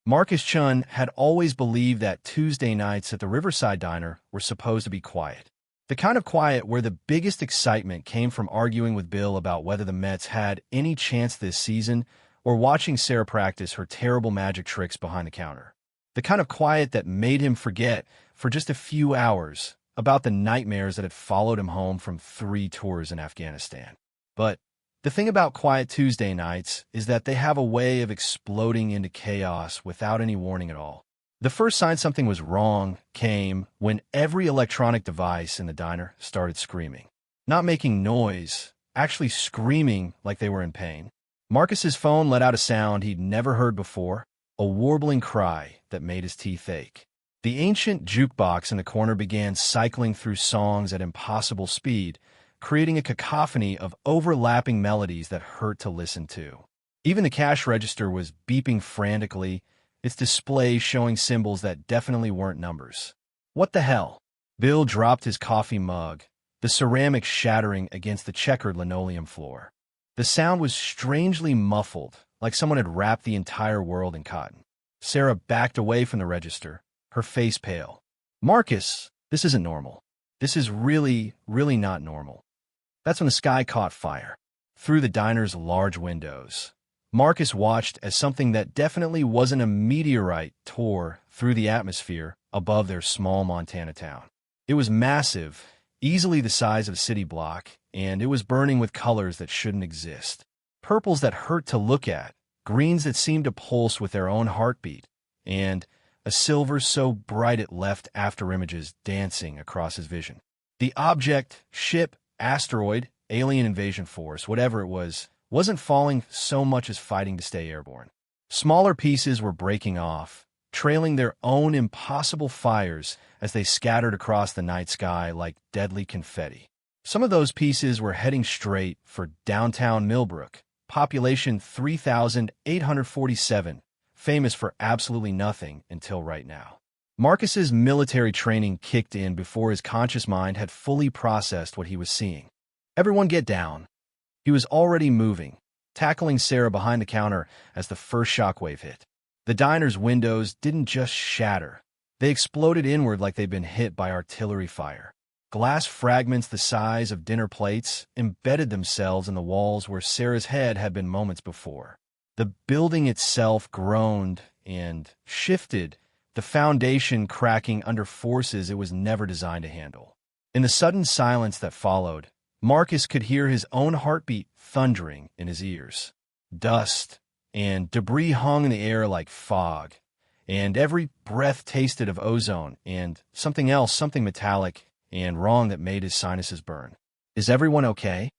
Marcus Chun had always believed that Tuesday nights at the Riverside Diner were supposed to be quiet. The kind of quiet where the biggest excitement came from arguing with Bill about whether the Mets had any chance this season or watching Sarah practice her terrible magic tricks behind the counter. The kind of quiet that made him forget, for just a few hours, about the nightmares that had followed him home from 3 tours in Afghanistan. But the thing about quiet Tuesday nights is that they have a way of exploding into chaos without any warning at all. The first sign something was wrong came when every electronic device in the diner started screaming. Not making noise, actually screaming like they were in pain. Marcus's phone let out a sound he'd never heard before, a warbling cry that made his teeth ache. The ancient jukebox in the corner began cycling through songs at impossible speed, creating a cacophony of overlapping melodies that hurt to listen to. Even the cash register was beeping frantically, its display showing symbols that definitely weren't numbers. What the hell? Bill dropped his coffee mug, the ceramic shattering against the checkered linoleum floor. The sound was strangely muffled, like someone had wrapped the entire world in cotton. Sarah backed away from the register, her face pale. Marcus, this isn't normal. This is really not normal. That's when the sky caught fire. Through the diner's large windows, Marcus watched as something that definitely wasn't a meteorite tore through the atmosphere above their small Montana town. It was massive, easily the size of a city block, and it was burning with colors that shouldn't exist. Purples that hurt to look at, greens that seemed to pulse with their own heartbeat, and a silver so bright it left afterimages dancing across his vision. The object, ship, asteroid, alien invasion force, whatever it was, wasn't falling so much as fighting to stay airborne. Smaller pieces were breaking off, trailing their own impossible fires as they scattered across the night sky like deadly confetti. Some of those pieces were heading straight for downtown Millbrook, population 3,847, famous for absolutely nothing until right now. Marcus's military training kicked in before his conscious mind had fully processed what he was seeing. Everyone get down. He was already moving, tackling Sarah behind the counter as the first shockwave hit. The diner's windows didn't just shatter. They exploded inward like they'd been hit by artillery fire. Glass fragments the size of dinner plates embedded themselves in the walls where Sarah's head had been moments before. The building itself groaned and shifted, the foundation cracking under forces it was never designed to handle. In the sudden silence that followed, Marcus could hear his own heartbeat thundering in his ears. Dust and debris hung in the air like fog, and every breath tasted of ozone and something else, something metallic and wrong that made his sinuses burn. Is everyone okay?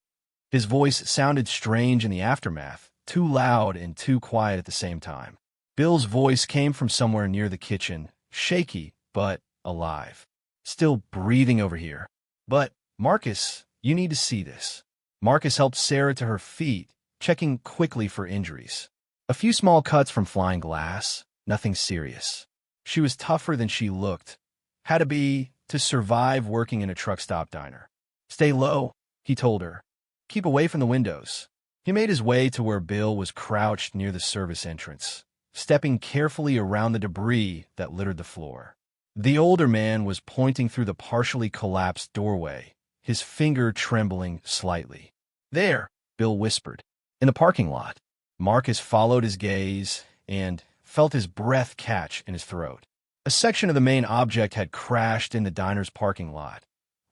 His voice sounded strange in the aftermath, too loud and too quiet at the same time. Bill's voice came from somewhere near the kitchen, shaky but alive. Still breathing over here. But, Marcus, you need to see this. Marcus helped Sarah to her feet, checking quickly for injuries. A few small cuts from flying glass, nothing serious. She was tougher than she looked. Had to be to survive working in a truck stop diner. Stay low, he told her. Keep away from the windows. He made his way to where Bill was crouched near the service entrance, stepping carefully around the debris that littered the floor. The older man was pointing through the partially collapsed doorway, his finger trembling slightly. There, Bill whispered. In the parking lot. Marcus followed his gaze and felt his breath catch in his throat. A section of the main object had crashed in the diner's parking lot,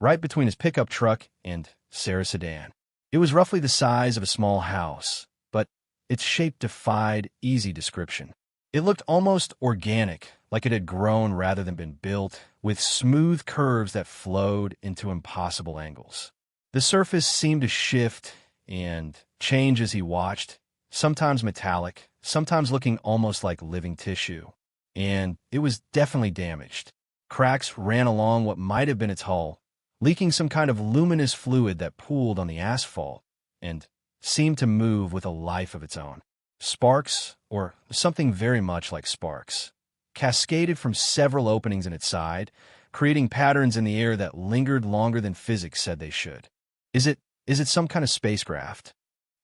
right between his pickup truck and Sarah's sedan. It was roughly the size of a small house, but its shape defied easy description. It looked almost organic, like it had grown rather than been built, with smooth curves that flowed into impossible angles. The surface seemed to shift and change as he watched, sometimes metallic, sometimes looking almost like living tissue. And it was definitely damaged. Cracks ran along what might have been its hull, leaking some kind of luminous fluid that pooled on the asphalt and seemed to move with a life of its own. Sparks, or something very much like sparks, cascaded from several openings in its side, creating patterns in the air that lingered longer than physics said they should. Is it some kind of spacecraft?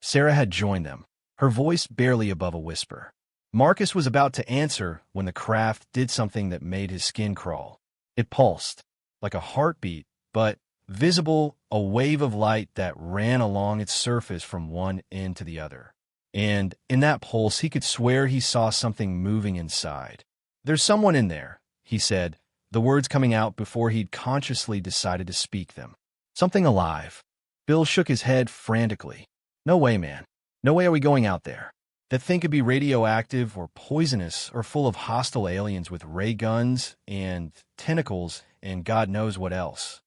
Sarah had joined them, her voice barely above a whisper. Marcus was about to answer when the craft did something that made his skin crawl. It pulsed, like a heartbeat, but visible, a wave of light that ran along its surface from one end to the other. And in that pulse, he could swear he saw something moving inside. "There's someone in there," he said, the words coming out before he'd consciously decided to speak them. "Something alive." Bill shook his head frantically. "No way, man. No way are we going out there. That thing could be radioactive or poisonous or full of hostile aliens with ray guns and tentacles and God knows what else."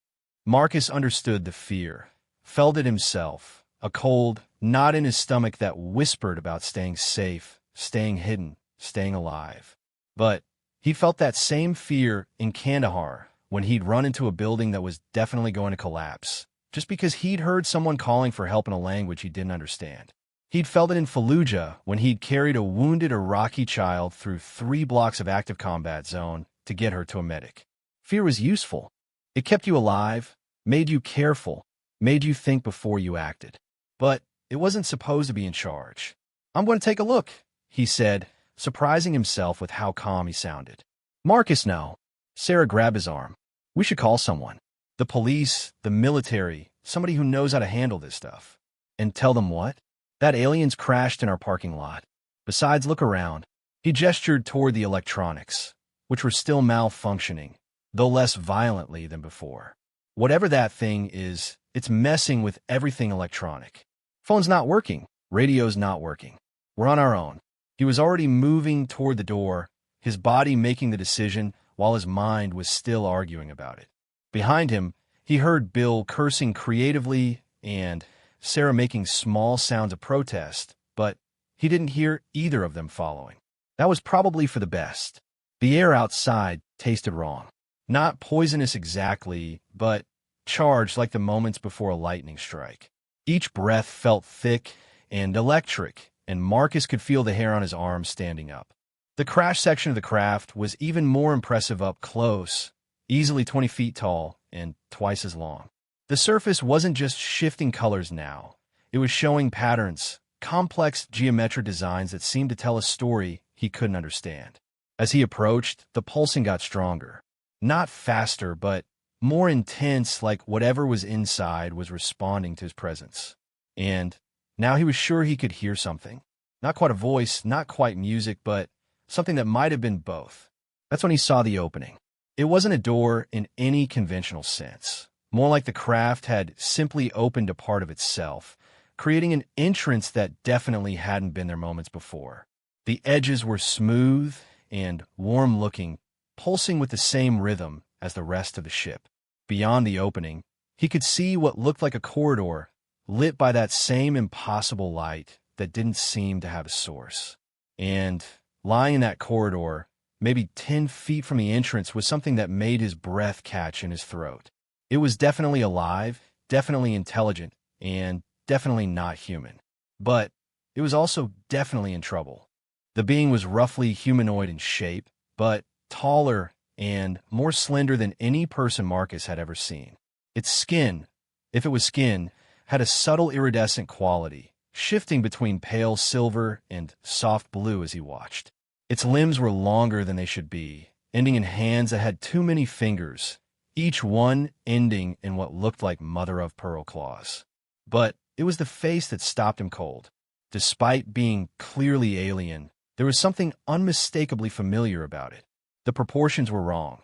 Marcus understood the fear, felt it himself, a cold knot in his stomach that whispered about staying safe, staying hidden, staying alive. But he felt that same fear in Kandahar when he'd run into a building that was definitely going to collapse, just because he'd heard someone calling for help in a language he didn't understand. He'd felt it in Fallujah when he'd carried a wounded Iraqi child through 3 blocks of active combat zone to get her to a medic. Fear was useful. It kept you alive, made you careful, made you think before you acted. But it wasn't supposed to be in charge. "I'm going to take a look," he said, surprising himself with how calm he sounded. "Marcus, no." Sarah grabbed his arm. "We should call someone. The police, the military, somebody who knows how to handle this stuff." "And tell them what?" "That aliens crashed in our parking lot. Besides, look around." He gestured toward the electronics, which were still malfunctioning, though less violently than before. "Whatever that thing is, it's messing with everything electronic. Phone's not working. Radio's not working. We're on our own." He was already moving toward the door, his body making the decision while his mind was still arguing about it. Behind him, he heard Bill cursing creatively and Sarah making small sounds of protest, but he didn't hear either of them following. That was probably for the best. The air outside tasted wrong. Not poisonous exactly, but charged like the moments before a lightning strike. Each breath felt thick and electric, and Marcus could feel the hair on his arms standing up. The crash section of the craft was even more impressive up close, easily 20 feet tall and twice as long. The surface wasn't just shifting colors now. It was showing patterns, complex geometric designs that seemed to tell a story he couldn't understand. As he approached, the pulsing got stronger. Not faster, but more intense, like whatever was inside was responding to his presence. And now he was sure he could hear something. Not quite a voice, not quite music, but something that might have been both. That's when he saw the opening. It wasn't a door in any conventional sense. More like the craft had simply opened a part of itself, creating an entrance that definitely hadn't been there moments before. The edges were smooth and warm-looking, pulsing with the same rhythm as the rest of the ship. Beyond the opening, he could see what looked like a corridor, lit by that same impossible light that didn't seem to have a source. And lying in that corridor, maybe 10 feet from the entrance, was something that made his breath catch in his throat. It was definitely alive, definitely intelligent, and definitely not human. But it was also definitely in trouble. The being was roughly humanoid in shape, but taller and more slender than any person Marcus had ever seen. Its skin, if it was skin, had a subtle iridescent quality, shifting between pale silver and soft blue as he watched. Its limbs were longer than they should be, ending in hands that had too many fingers, each one ending in what looked like mother-of-pearl claws. But it was the face that stopped him cold. Despite being clearly alien, there was something unmistakably familiar about it. The proportions were wrong.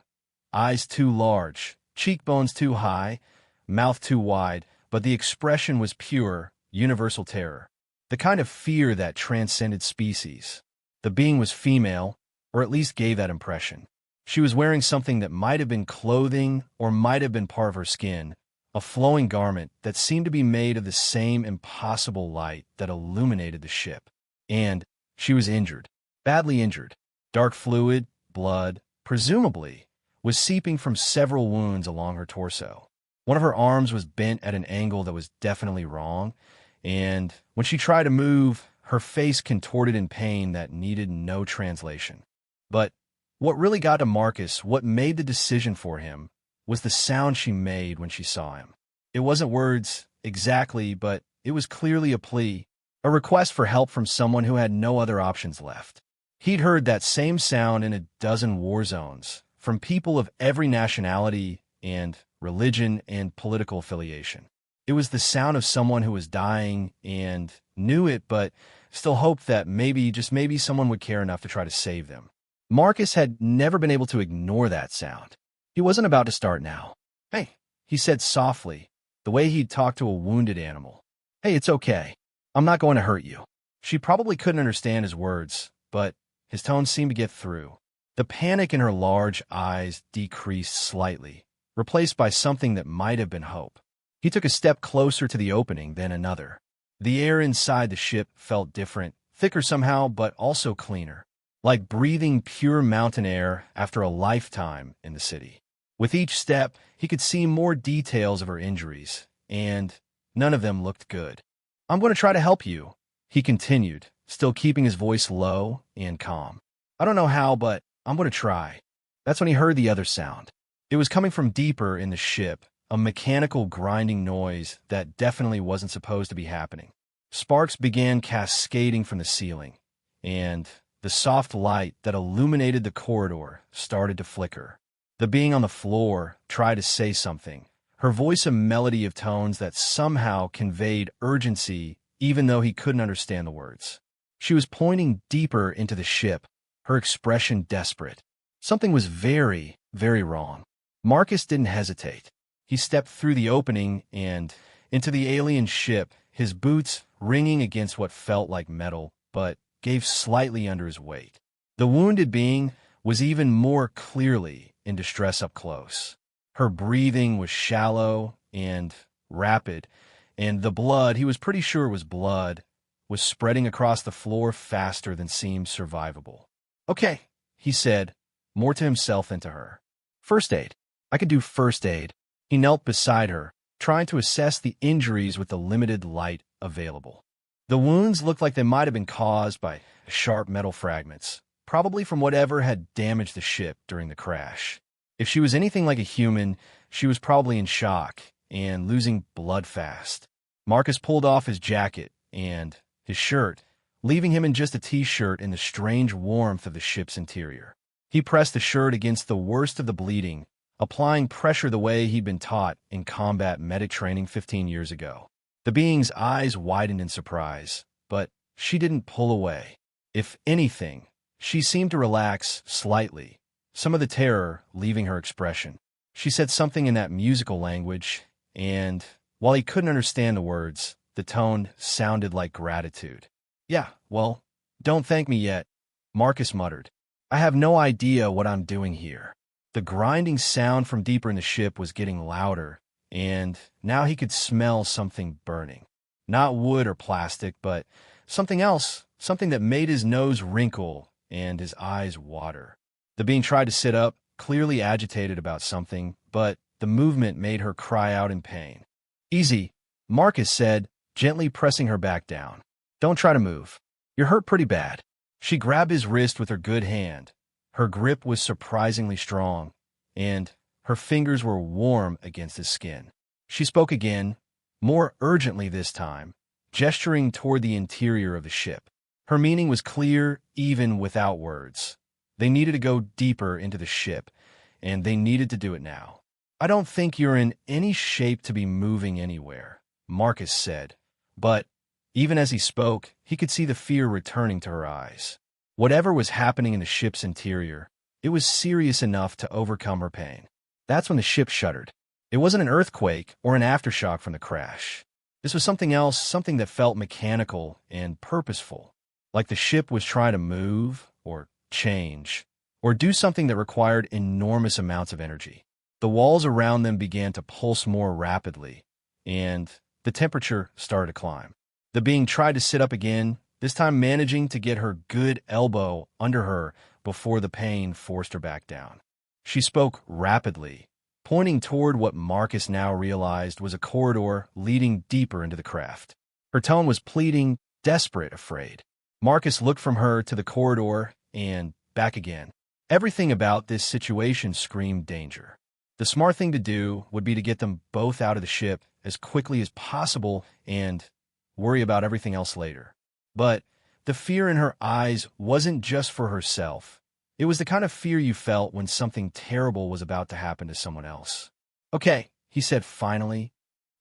Eyes too large, cheekbones too high, mouth too wide, but the expression was pure, universal terror. The kind of fear that transcended species. The being was female, or at least gave that impression. She was wearing something that might have been clothing or might have been part of her skin, a flowing garment that seemed to be made of the same impossible light that illuminated the ship. And she was injured, badly injured. Dark fluid, blood, presumably, was seeping from several wounds along her torso. One of her arms was bent at an angle that was definitely wrong, and when she tried to move, her face contorted in pain that needed no translation. But what really got to Marcus, what made the decision for him, was the sound she made when she saw him. It wasn't words exactly, but it was clearly a plea, a request for help from someone who had no other options left. He'd heard that same sound in a dozen war zones, from people of every nationality and religion and political affiliation. It was the sound of someone who was dying and knew it, but still hoped that maybe, just maybe, someone would care enough to try to save them. Marcus had never been able to ignore that sound. He wasn't about to start now. "Hey," he said softly, the way he'd talk to a wounded animal. "Hey, it's okay. I'm not going to hurt you." She probably couldn't understand his words, but his tone seemed to get through. The panic in her large eyes decreased slightly, replaced by something that might have been hope. He took a step closer to the opening, then another. The air inside the ship felt different, thicker somehow, but also cleaner, like breathing pure mountain air after a lifetime in the city. With each step, he could see more details of her injuries, and none of them looked good. "I'm going to try to help you," he continued, still keeping his voice low and calm. "I don't know how, but I'm going to try." That's when he heard the other sound. It was coming from deeper in the ship, a mechanical grinding noise that definitely wasn't supposed to be happening. Sparks began cascading from the ceiling, and the soft light that illuminated the corridor started to flicker. The being on the floor tried to say something, her voice a melody of tones that somehow conveyed urgency even though he couldn't understand the words. She was pointing deeper into the ship, her expression desperate. Something was very, very wrong. Marcus didn't hesitate. He stepped through the opening and into the alien ship, his boots ringing against what felt like metal, but gave slightly under his weight. The wounded being was even more clearly in distress up close. Her breathing was shallow and rapid, and the blood, he was pretty sure it was blood, was spreading across the floor faster than seemed survivable. "Okay," he said, more to himself than to her. "First aid. I could do first aid." He knelt beside her, trying to assess the injuries with the limited light available. The wounds looked like they might have been caused by sharp metal fragments, probably from whatever had damaged the ship during the crash. If she was anything like a human, she was probably in shock and losing blood fast. Marcus pulled off his jacket and his shirt, leaving him in just a t-shirt in the strange warmth of the ship's interior. He pressed the shirt against the worst of the bleeding, applying pressure the way he'd been taught in combat medic training 15 years ago. The being's eyes widened in surprise, but she didn't pull away. If anything, she seemed to relax slightly, some of the terror leaving her expression. She said something in that musical language, and while he couldn't understand the words, the tone sounded like gratitude. "Yeah, well, don't thank me yet," Marcus muttered. "I have no idea what I'm doing here." The grinding sound from deeper in the ship was getting louder, and now he could smell something burning. Not wood or plastic, but something else, something that made his nose wrinkle and his eyes water. The being tried to sit up, clearly agitated about something, but the movement made her cry out in pain. "Easy," Marcus said, gently pressing her back down. "Don't try to move. You're hurt pretty bad." She grabbed his wrist with her good hand. Her grip was surprisingly strong, and her fingers were warm against his skin. She spoke again, more urgently this time, gesturing toward the interior of the ship. Her meaning was clear even without words. They needed to go deeper into the ship, and they needed to do it now. "I don't think you're in any shape to be moving anywhere," Marcus said, but even as he spoke, he could see the fear returning to her eyes. Whatever was happening in the ship's interior, it was serious enough to overcome her pain. That's when the ship shuddered. It wasn't an earthquake or an aftershock from the crash. This was something else, something that felt mechanical and purposeful, like the ship was trying to move or change or do something that required enormous amounts of energy. The walls around them began to pulse more rapidly, and the temperature started to climb. The being tried to sit up again, this time managing to get her good elbow under her before the pain forced her back down. She spoke rapidly, pointing toward what Marcus now realized was a corridor leading deeper into the craft. Her tone was pleading, desperate, afraid. Marcus looked from her to the corridor and back again. Everything about this situation screamed danger. The smart thing to do would be to get them both out of the ship as quickly as possible and worry about everything else later. But The fear in her eyes wasn't just for herself. It was the kind of fear you felt when something terrible was about to happen to someone else. "Okay," he said finally.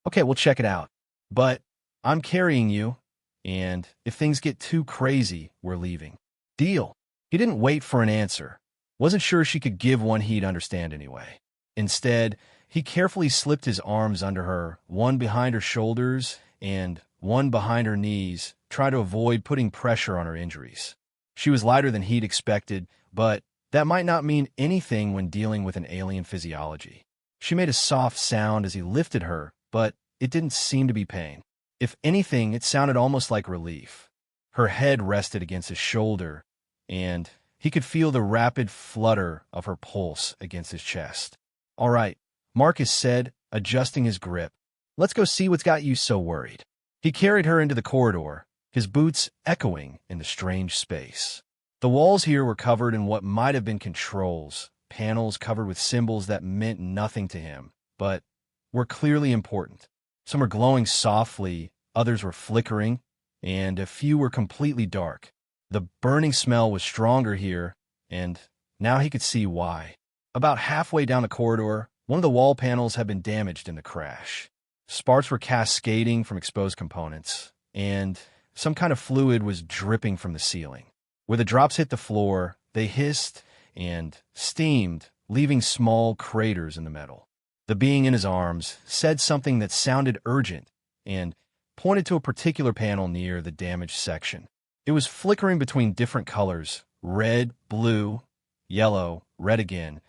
"Okay, we'll check it out. But I'm carrying you, and if things get too crazy, we're leaving." "Deal." He didn't wait for an answer. Wasn't sure she could give one he'd understand anyway. Instead, he carefully slipped his arms under her, one behind her shoulders and one behind her knees, trying to avoid putting pressure on her injuries. She was lighter than he'd expected, but that might not mean anything when dealing with an alien physiology. She made a soft sound as he lifted her, but it didn't seem to be pain. If anything, it sounded almost like relief. Her head rested against his shoulder, and he could feel the rapid flutter of her pulse against his chest. "All right," Marcus said, adjusting his grip. "Let's go see what's got you so worried." He carried her into the corridor, his boots echoing in the strange space. The walls here were covered in what might have been controls, panels covered with symbols that meant nothing to him, but were clearly important. Some were glowing softly, others were flickering, and a few were completely dark. The burning smell was stronger here, and now he could see why. About halfway down the corridor, one of the wall panels had been damaged in the crash. Sparks were cascading from exposed components, and some kind of fluid was dripping from the ceiling. Where the drops hit the floor, they hissed and steamed, leaving small craters in the metal. The being in his arms said something that sounded urgent and pointed to a particular panel near the damaged section. It was flickering between different colors, red, blue, yellow, red again,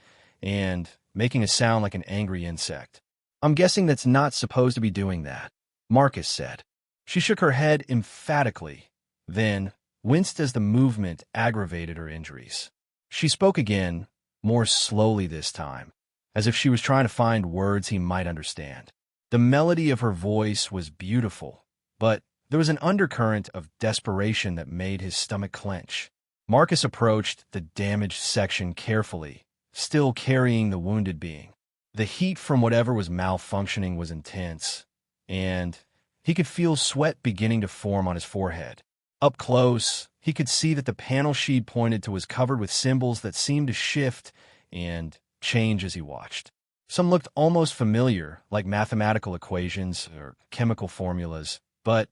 and making a sound like an angry insect. "I'm guessing that's not supposed to be doing that," Marcus said. She shook her head emphatically, then winced as the movement aggravated her injuries. She spoke again, more slowly this time, as if she was trying to find words he might understand. The melody of her voice was beautiful, but there was an undercurrent of desperation that made his stomach clench. Marcus approached the damaged section carefully, still carrying the wounded being. The heat from whatever was malfunctioning was intense, and he could feel sweat beginning to form on his forehead. Up close, he could see that the panel she'd pointed to was covered with symbols that seemed to shift and change as he watched. Some looked almost familiar, like mathematical equations or chemical formulas, but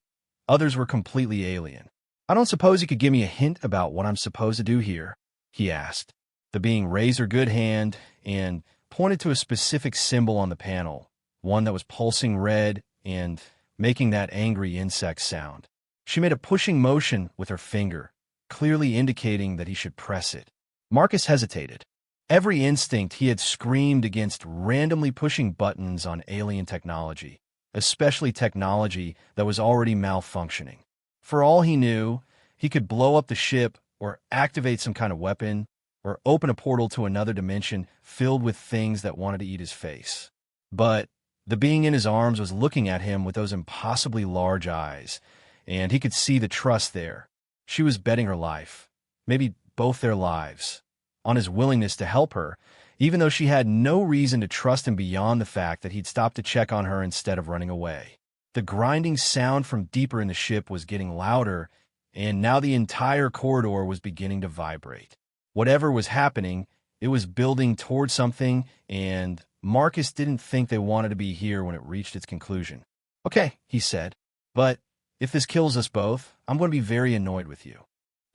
others were completely alien. "I don't suppose you could give me a hint about what I'm supposed to do here?" he asked. The being raised her good hand and pointed to a specific symbol on the panel, one that was pulsing red and making that angry insect sound. She made a pushing motion with her finger, clearly indicating that he should press it. Marcus hesitated. Every instinct he had screamed against randomly pushing buttons on alien technology, especially technology that was already malfunctioning. For all he knew, he could blow up the ship or activate some kind of weapon or open a portal to another dimension filled with things that wanted to eat his face. But the being in his arms was looking at him with those impossibly large eyes, and he could see the trust there. She was betting her life, maybe both their lives, on his willingness to help her, even though she had no reason to trust him beyond the fact that he'd stopped to check on her instead of running away. The grinding sound from deeper in the ship was getting louder, and now the entire corridor was beginning to vibrate. Whatever was happening, it was building toward something, and Marcus didn't think they wanted to be here when it reached its conclusion. "Okay," he said, "but if this kills us both, I'm going to be very annoyed with you."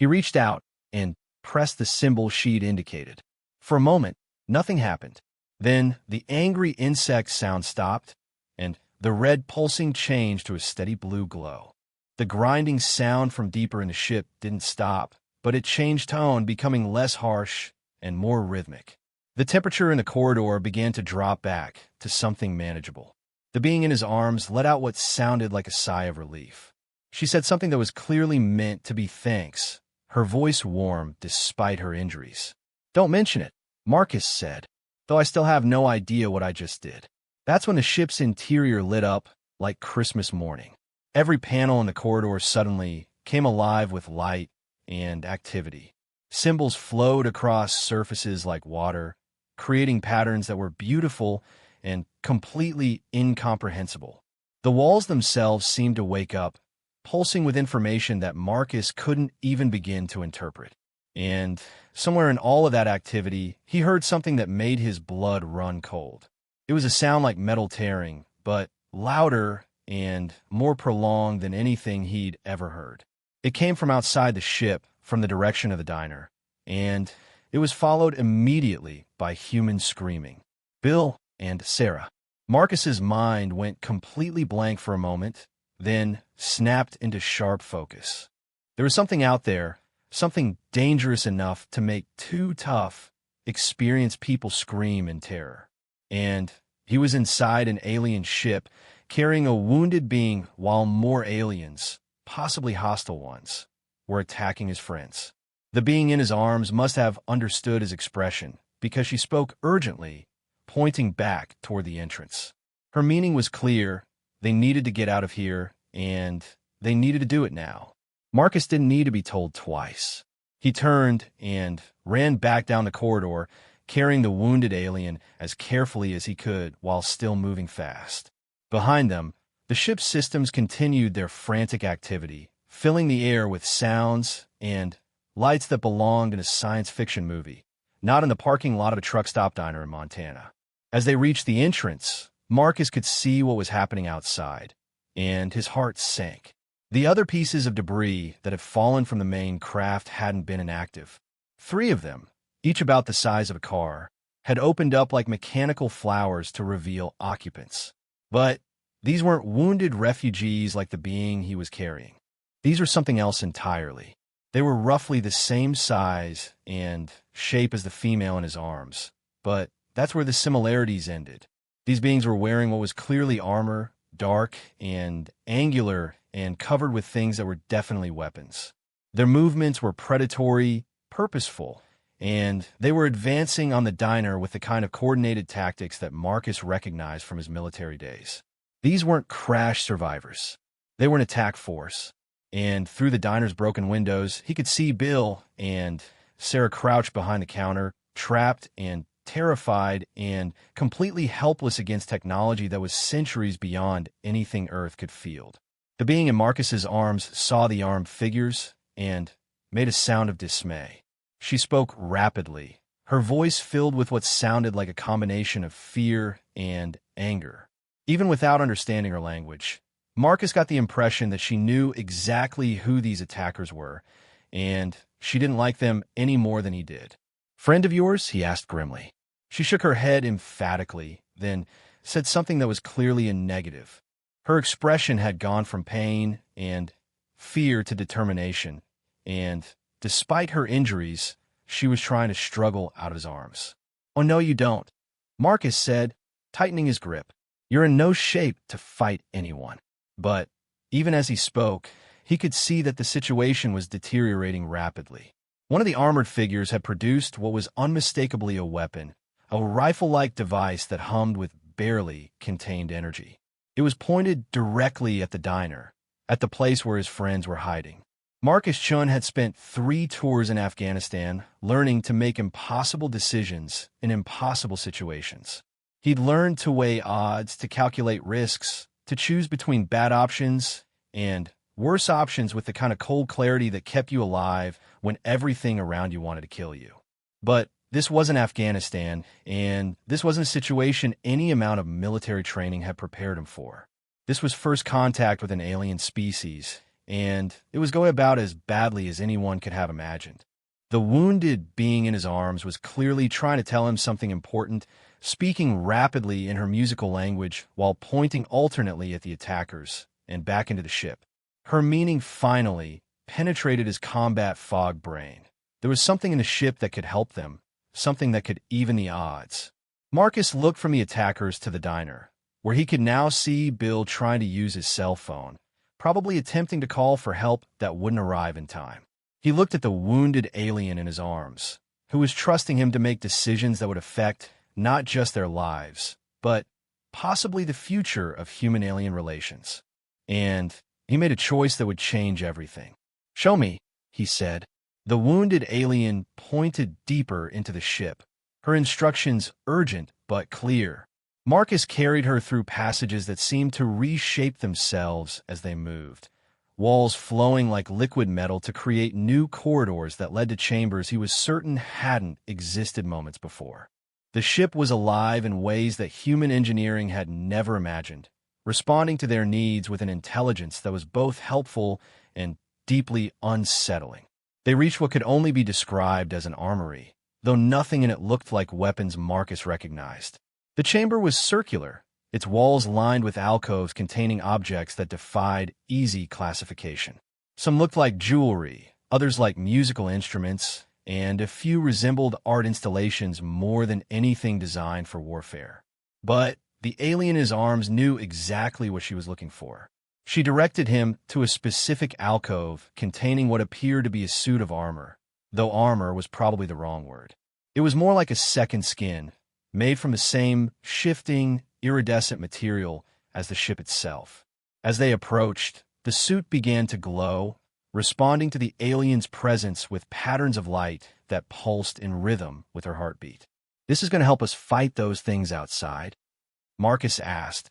He reached out and pressed the symbol she'd indicated. For a moment, nothing happened. Then the angry insect sound stopped, and the red pulsing changed to a steady blue glow. The grinding sound from deeper in the ship didn't stop, but it changed tone, becoming less harsh and more rhythmic. The temperature in the corridor began to drop back to something manageable. The being in his arms let out what sounded like a sigh of relief. She said something that was clearly meant to be thanks, her voice warm despite her injuries. "Don't mention it," Marcus said, "though I still have no idea what I just did." That's when the ship's interior lit up like Christmas morning. Every panel in the corridor suddenly came alive with light and activity. Symbols flowed across surfaces like water, creating patterns that were beautiful and completely incomprehensible. The walls themselves seemed to wake up, pulsing with information that Marcus couldn't even begin to interpret. And somewhere in all of that activity, he heard something that made his blood run cold. It was a sound like metal tearing, but louder and more prolonged than anything he'd ever heard. It came from outside the ship, from the direction of the diner, and it was followed immediately by human screaming. Bill and Sarah. Marcus's mind went completely blank for a moment, then snapped into sharp focus. There was something out there, something dangerous enough to make two tough, experienced people scream in terror. And he was inside an alien ship, carrying a wounded being while more aliens, possibly hostile ones, were attacking his friends. The being in his arms must have understood his expression, because she spoke urgently, pointing back toward the entrance. Her meaning was clear. They needed to get out of here, and they needed to do it now. Marcus didn't need to be told twice. He turned and ran back down the corridor, carrying the wounded alien as carefully as he could while still moving fast. Behind them, the ship's systems continued their frantic activity, filling the air with sounds and lights that belonged in a science fiction movie, not in the parking lot of a truck stop diner in Montana. As they reached the entrance, Marcus could see what was happening outside, and his heart sank. The other pieces of debris that had fallen from the main craft hadn't been inactive. 3 of them, each about the size of a car, had opened up like mechanical flowers to reveal occupants. But these weren't wounded refugees like the being he was carrying. These were something else entirely. They were roughly the same size and shape as the female in his arms, but that's where the similarities ended. These beings were wearing what was clearly armor, dark and angular, and covered with things that were definitely weapons. Their movements were predatory, purposeful, and they were advancing on the diner with the kind of coordinated tactics that Marcus recognized from his military days. These weren't crash survivors. They were an attack force, and through the diner's broken windows, he could see Bill and Sarah crouched behind the counter, trapped and terrified and completely helpless against technology that was centuries beyond anything Earth could field. The being in Marcus's arms saw the armed figures and made a sound of dismay. She spoke rapidly, her voice filled with what sounded like a combination of fear and anger. Even without understanding her language, Marcus got the impression that she knew exactly who these attackers were, and she didn't like them any more than he did. "Friend of yours?" he asked grimly. She shook her head emphatically, then said something that was clearly a negative. Her expression had gone from pain and fear to determination, and despite her injuries, she was trying to struggle out of his arms. "Oh, no, you don't," Marcus said, tightening his grip. "You're in no shape to fight anyone." But even as he spoke, he could see that the situation was deteriorating rapidly. One of the armored figures had produced what was unmistakably a weapon, a rifle-like device that hummed with barely contained energy. It was pointed directly at the diner, at the place where his friends were hiding. Marcus Chun had spent 3 tours in Afghanistan learning to make impossible decisions in impossible situations. He'd learned to weigh odds, to calculate risks, to choose between bad options and worse options with the kind of cold clarity that kept you alive when everything around you wanted to kill you. But this wasn't Afghanistan, and this wasn't a situation any amount of military training had prepared him for. This was first contact with an alien species, and it was going about as badly as anyone could have imagined. The wounded being in his arms was clearly trying to tell him something important, speaking rapidly in her musical language while pointing alternately at the attackers and back into the ship. Her meaning finally penetrated his combat fog brain. There was something in the ship that could help them, something that could even the odds. Marcus looked from the attackers to the diner, where he could now see Bill trying to use his cell phone, probably attempting to call for help that wouldn't arrive in time. He looked at the wounded alien in his arms, who was trusting him to make decisions that would affect not just their lives, but possibly the future of human-alien relations. And he made a choice that would change everything. "Show me," he said. The wounded alien pointed deeper into the ship, her instructions urgent but clear. Marcus carried her through passages that seemed to reshape themselves as they moved, walls flowing like liquid metal to create new corridors that led to chambers he was certain hadn't existed moments before. The ship was alive in ways that human engineering had never imagined, responding to their needs with an intelligence that was both helpful and deeply unsettling. They reached what could only be described as an armory, though nothing in it looked like weapons Marcus recognized. The chamber was circular, its walls lined with alcoves containing objects that defied easy classification. Some looked like jewelry, others like musical instruments, and a few resembled art installations more than anything designed for warfare. But the alien in his arms knew exactly what she was looking for. She directed him to a specific alcove containing what appeared to be a suit of armor, though armor was probably the wrong word. It was more like a second skin, made from the same shifting, iridescent material as the ship itself. As they approached, the suit began to glow, responding to the alien's presence with patterns of light that pulsed in rhythm with her heartbeat. "This is going to help us fight those things outside?" Marcus asked,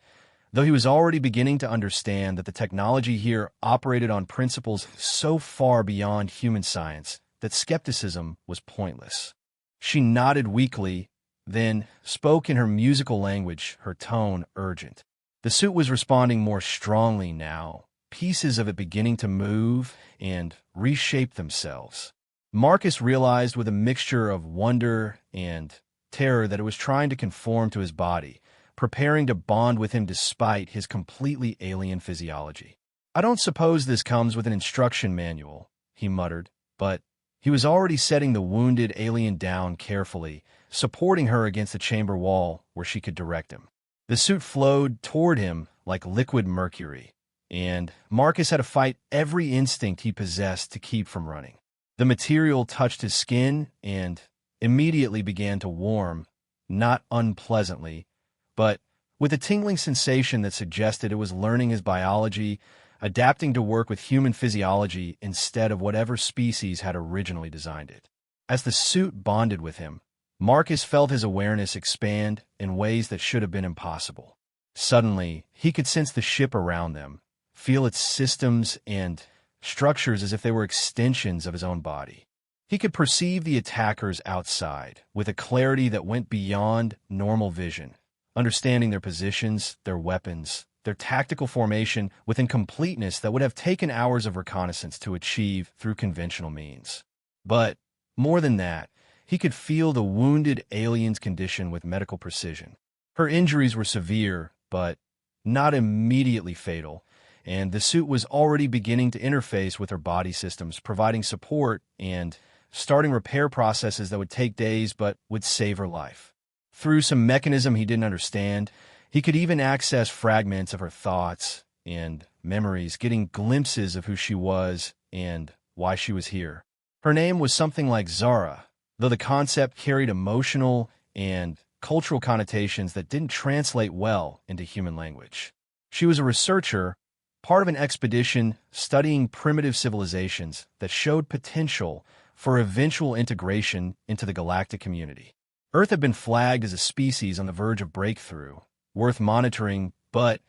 though he was already beginning to understand that the technology here operated on principles so far beyond human science that skepticism was pointless. She nodded weakly, then spoke in her musical language, her tone urgent. The suit was responding more strongly now, pieces of it beginning to move and reshape themselves. Marcus realized with a mixture of wonder and terror that it was trying to conform to his body, preparing to bond with him despite his completely alien physiology. "I don't suppose this comes with an instruction manual," he muttered, but he was already setting the wounded alien down carefully, supporting her against the chamber wall where she could direct him. The suit flowed toward him like liquid mercury, and Marcus had to fight every instinct he possessed to keep from running. The material touched his skin and immediately began to warm, not unpleasantly, but with a tingling sensation that suggested it was learning his biology, adapting to work with human physiology instead of whatever species had originally designed it. As the suit bonded with him, Marcus felt his awareness expand in ways that should have been impossible. Suddenly, he could sense the ship around them, feel its systems and structures as if they were extensions of his own body. He could perceive the attackers outside with a clarity that went beyond normal vision, understanding their positions, their weapons, their tactical formation with a completeness that would have taken hours of reconnaissance to achieve through conventional means. But more than that, he could feel the wounded alien's condition with medical precision. Her injuries were severe, but not immediately fatal, and the suit was already beginning to interface with her body systems, providing support and starting repair processes that would take days but would save her life. Through some mechanism he didn't understand, he could even access fragments of her thoughts and memories, getting glimpses of who she was and why she was here. Her name was something like Zara, though the concept carried emotional and cultural connotations that didn't translate well into human language. She was a researcher, part of an expedition studying primitive civilizations that showed potential for eventual integration into the galactic community. Earth had been flagged as a species on the verge of breakthrough, worth monitoring, but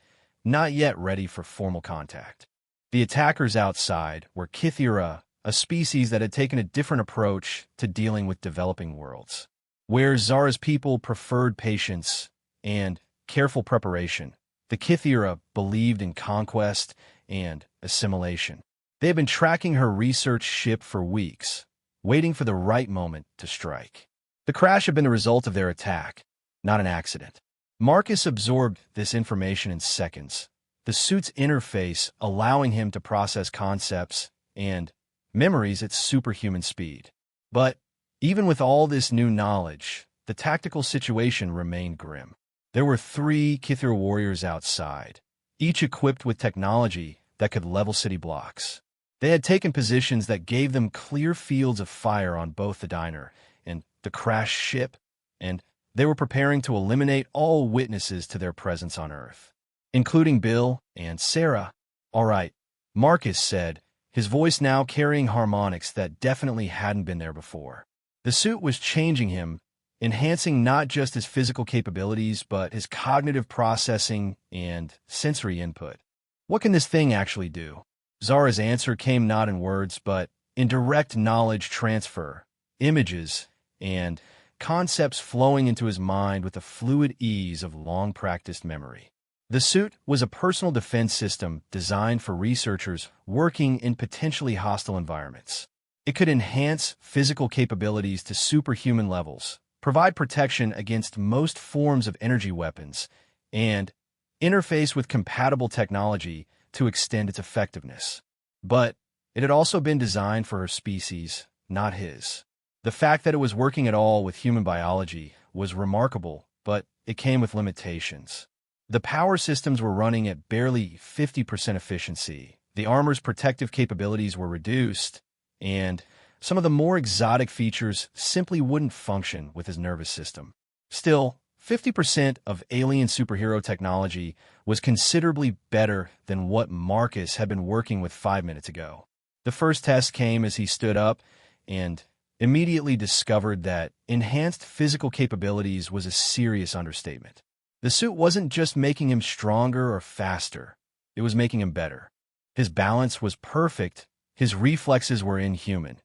not yet ready for formal contact. The attackers outside were Kythera, a species that had taken a different approach to dealing with developing worlds. Where Zara's people preferred patience and careful preparation, the Kythera believed in conquest and assimilation. They had been tracking her research ship for weeks, waiting for the right moment to strike. The crash had been the result of their attack, not an accident. Marcus absorbed this information in seconds, the suit's interface allowing him to process concepts and memories at superhuman speed. But even with all this new knowledge, the tactical situation remained grim. There were 3 Kythera warriors outside, each equipped with technology that could level city blocks. They had taken positions that gave them clear fields of fire on both the diner and the crashed ship, and they were preparing to eliminate all witnesses to their presence on Earth, including Bill and Sarah. "All right," Marcus said, his voice now carrying harmonics that definitely hadn't been there before. The suit was changing him, enhancing not just his physical capabilities, but his cognitive processing and sensory input. "What can this thing actually do?" Zara's answer came not in words, but in direct knowledge transfer, images, and concepts flowing into his mind with the fluid ease of long-practiced memory. The suit was a personal defense system designed for researchers working in potentially hostile environments. It could enhance physical capabilities to superhuman levels, provide protection against most forms of energy weapons, and interface with compatible technology to extend its effectiveness. But it had also been designed for her species, not his. The fact that it was working at all with human biology was remarkable, but it came with limitations. The power systems were running at barely 50% efficiency, the armor's protective capabilities were reduced, and some of the more exotic features simply wouldn't function with his nervous system. Still, 50% of alien superhero technology was considerably better than what Marcus had been working with 5 minutes ago. The first test came as he stood up and immediately discovered that enhanced physical capabilities was a serious understatement. The suit wasn't just making him stronger or faster, it was making him better. His balance was perfect, his reflexes were inhuman,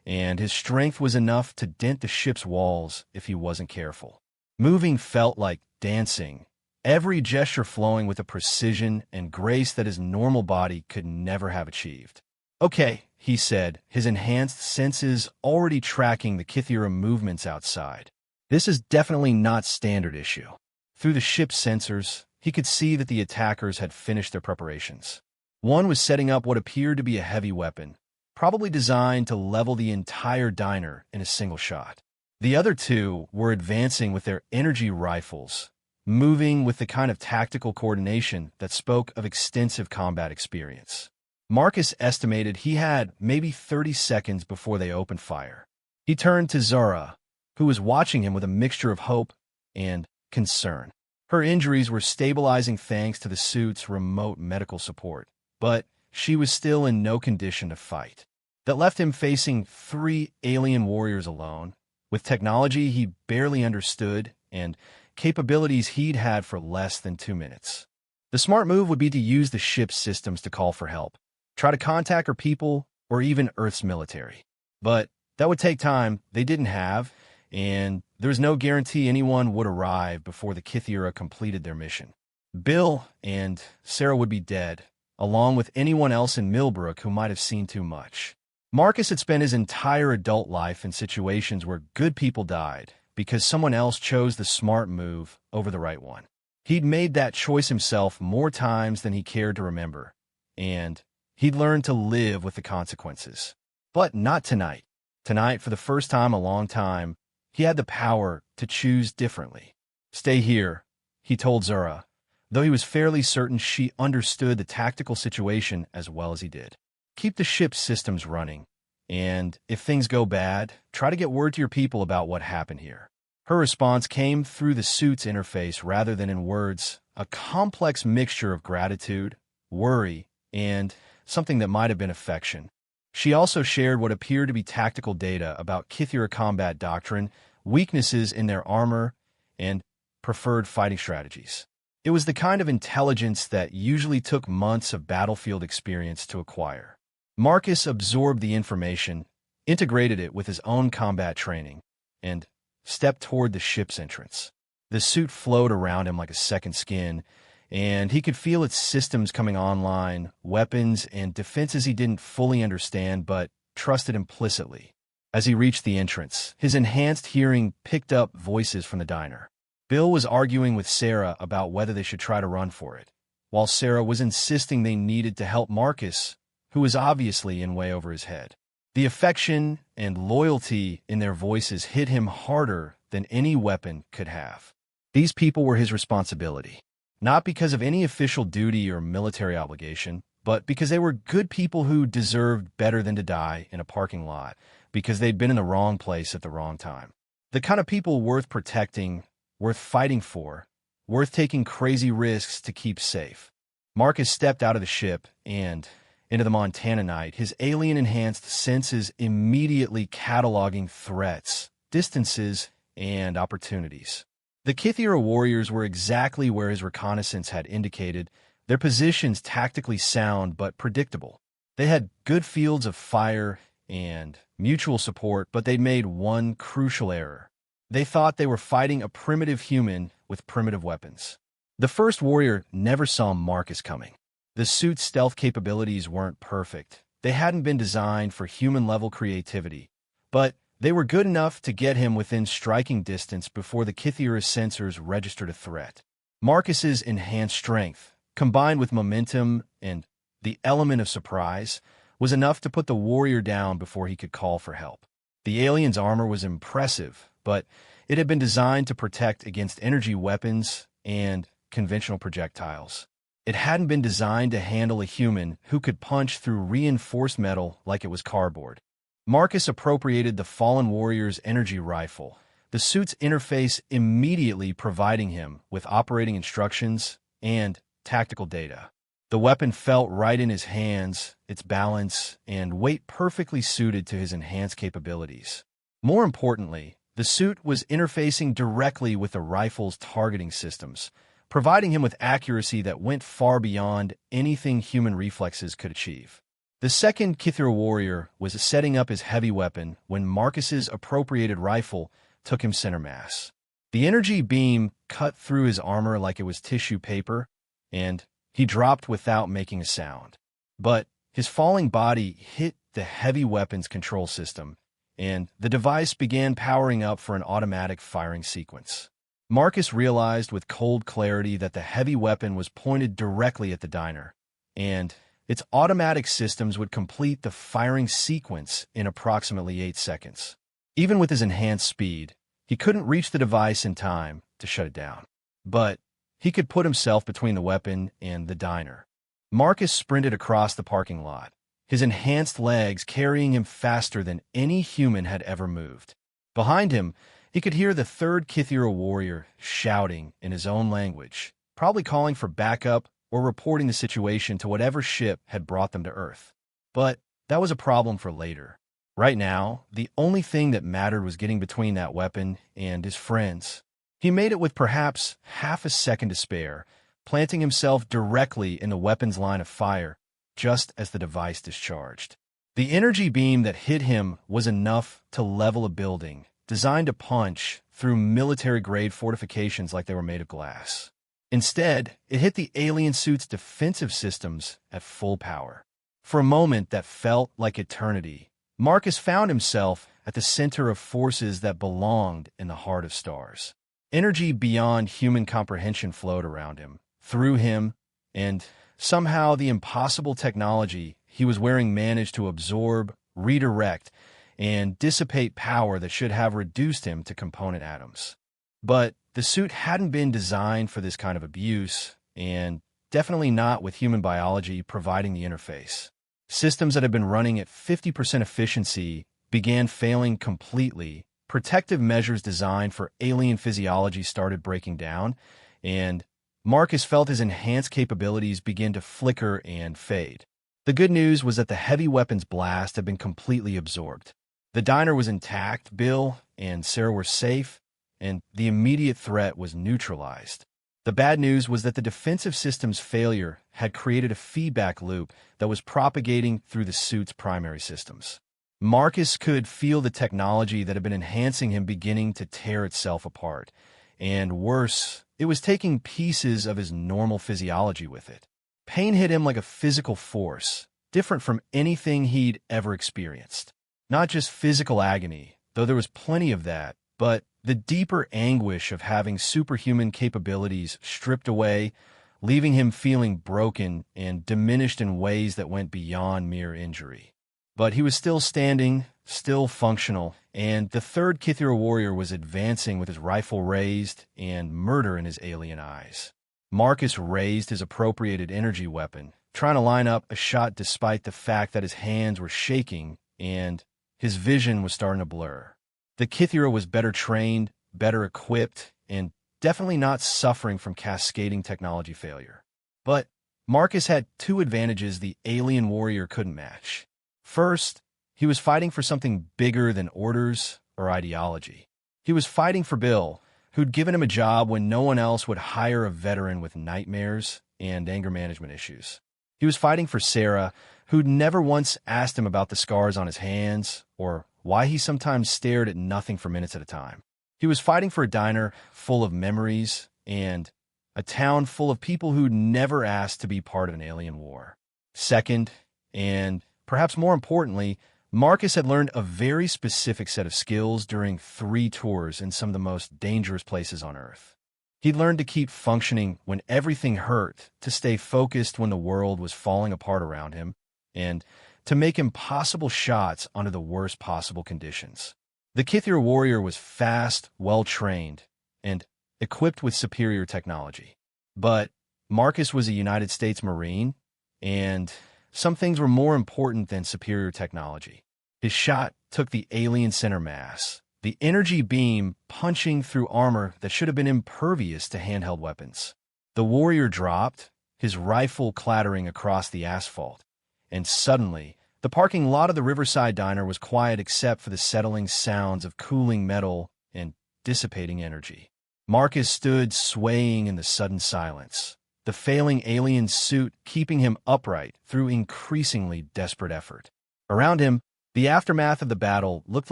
and his strength was enough to dent the ship's walls if he wasn't careful. Moving felt like dancing, every gesture flowing with a precision and grace that his normal body could never have achieved. "Okay," he said, his enhanced senses already tracking the Kythera movements outside. "This is definitely not standard issue." Through the ship's sensors, he could see that the attackers had finished their preparations. One was setting up what appeared to be a heavy weapon, probably designed to level the entire diner in a single shot. The other two were advancing with their energy rifles, moving with the kind of tactical coordination that spoke of extensive combat experience. Marcus estimated he had maybe 30 seconds before they opened fire. He turned to Zara, who was watching him with a mixture of hope and concern. Her injuries were stabilizing thanks to the suit's remote medical support, but she was still in no condition to fight. That left him facing 3 alien warriors alone, with technology he barely understood and capabilities he'd had for less than 2 minutes. The smart move would be to use the ship's systems to call for help, try to contact her people, or even Earth's military. But that would take time they didn't have, and there was no guarantee anyone would arrive before the Kythera completed their mission. Bill and Sarah would be dead, along with anyone else in Millbrook who might have seen too much. Marcus had spent his entire adult life in situations where good people died because someone else chose the smart move over the right one. He'd made that choice himself more times than he cared to remember, and he'd learned to live with the consequences. But not tonight. Tonight, for the first time in a long time, he had the power to choose differently. "Stay here," he told Zara, though he was fairly certain she understood the tactical situation as well as he did. "Keep the ship's systems running, and if things go bad, try to get word to your people about what happened here." Her response came through the suit's interface rather than in words, a complex mixture of gratitude, worry, and something that might have been affection. She also shared what appeared to be tactical data about Kythera combat doctrine, weaknesses in their armor, and preferred fighting strategies. It was the kind of intelligence that usually took months of battlefield experience to acquire. Marcus absorbed the information, integrated it with his own combat training, and stepped toward the ship's entrance. The suit flowed around him like a second skin, and he could feel its systems coming online, weapons and defenses he didn't fully understand but trusted implicitly. As he reached the entrance, his enhanced hearing picked up voices from the diner. Bill was arguing with Sarah about whether they should try to run for it, while Sarah was insisting they needed to help Marcus, who was obviously in way over his head. The affection and loyalty in their voices hit him harder than any weapon could have. These people were his responsibility, not because of any official duty or military obligation, but because they were good people who deserved better than to die in a parking lot because they'd been in the wrong place at the wrong time. The kind of people worth protecting, worth fighting for, worth taking crazy risks to keep safe. Marcus stepped out of the ship and into the Montana night, his alien-enhanced senses immediately cataloging threats, distances, and opportunities. The Kythera warriors were exactly where his reconnaissance had indicated, their positions tactically sound but predictable. They had good fields of fire and mutual support, but they'd made one crucial error. They thought they were fighting a primitive human with primitive weapons. The first warrior never saw Marcus coming. The suit's stealth capabilities weren't perfect. They hadn't been designed for human-level creativity, but they were good enough to get him within striking distance before the Kythera's sensors registered a threat. Marcus's enhanced strength, combined with momentum and the element of surprise, was enough to put the warrior down before he could call for help. The alien's armor was impressive, but it had been designed to protect against energy weapons and conventional projectiles. It hadn't been designed to handle a human who could punch through reinforced metal like it was cardboard. Marcus appropriated the fallen warrior's energy rifle, the suit's interface immediately providing him with operating instructions and tactical data. The weapon felt right in his hands, its balance and weight perfectly suited to his enhanced capabilities. More importantly, the suit was interfacing directly with the rifle's targeting systems, providing him with accuracy that went far beyond anything human reflexes could achieve. The second Kythera warrior was setting up his heavy weapon when Marcus's appropriated rifle took him center mass. The energy beam cut through his armor like it was tissue paper, and he dropped without making a sound. But his falling body hit the heavy weapon's control system, and the device began powering up for an automatic firing sequence. Marcus realized with cold clarity that the heavy weapon was pointed directly at the diner, and its automatic systems would complete the firing sequence in approximately 8 seconds. Even with his enhanced speed, he couldn't reach the device in time to shut it down. But he could put himself between the weapon and the diner. Marcus sprinted across the parking lot, his enhanced legs carrying him faster than any human had ever moved. Behind him, he could hear the third Kythera warrior shouting in his own language, probably calling for backup or reporting the situation to whatever ship had brought them to Earth. But that was a problem for later. Right now, the only thing that mattered was getting between that weapon and his friends. He made it with perhaps half a second to spare, planting himself directly in the weapon's line of fire, just as the device discharged. The energy beam that hit him was enough to level a building, designed to punch through military-grade fortifications like they were made of glass. Instead, it hit the alien suit's defensive systems at full power. For a moment that felt like eternity, Marcus found himself at the center of forces that belonged in the heart of stars. Energy beyond human comprehension flowed around him, through him, and somehow the impossible technology he was wearing managed to absorb, redirect, and dissipate power that should have reduced him to component atoms. But the suit hadn't been designed for this kind of abuse, and definitely not with human biology providing the interface. Systems that had been running at 50% efficiency began failing completely. Protective measures designed for alien physiology started breaking down, and Marcus felt his enhanced capabilities begin to flicker and fade. The good news was that the heavy weapon's blast had been completely absorbed. The diner was intact, Bill and Sarah were safe, and the immediate threat was neutralized. The bad news was that the defensive system's failure had created a feedback loop that was propagating through the suit's primary systems. Marcus could feel the technology that had been enhancing him beginning to tear itself apart, and worse, it was taking pieces of his normal physiology with it. Pain hit him like a physical force, different from anything he'd ever experienced. Not just physical agony, though there was plenty of that, but the deeper anguish of having superhuman capabilities stripped away, leaving him feeling broken and diminished in ways that went beyond mere injury. But he was still standing, still functional, and the third Kythera warrior was advancing with his rifle raised and murder in his alien eyes. Marcus raised his appropriated energy weapon, trying to line up a shot despite the fact that his hands were shaking and his vision was starting to blur. The Kythera was better trained, better equipped, and definitely not suffering from cascading technology failure. But Marcus had two advantages the alien warrior couldn't match. First, he was fighting for something bigger than orders or ideology. He was fighting for Bill, who'd given him a job when no one else would hire a veteran with nightmares and anger management issues. He was fighting for Sarah, who'd never once asked him about the scars on his hands or why he sometimes stared at nothing for minutes at a time. He was fighting for a diner full of memories and a town full of people who'd never asked to be part of an alien war. Second, and perhaps more importantly, Marcus had learned a very specific set of skills during 3 tours in some of the most dangerous places on Earth. He'd learned to keep functioning when everything hurt, to stay focused when the world was falling apart around him, and to make impossible shots under the worst possible conditions. The Kithira warrior was fast, well-trained, and equipped with superior technology. But Marcus was a United States Marine, and some things were more important than superior technology. His shot took the alien center mass, the energy beam punching through armor that should have been impervious to handheld weapons. The warrior dropped, his rifle clattering across the asphalt, and suddenly, the parking lot of the Riverside Diner was quiet except for the settling sounds of cooling metal and dissipating energy. Marcus stood swaying in the sudden silence, the failing alien suit keeping him upright through increasingly desperate effort. Around him, the aftermath of the battle looked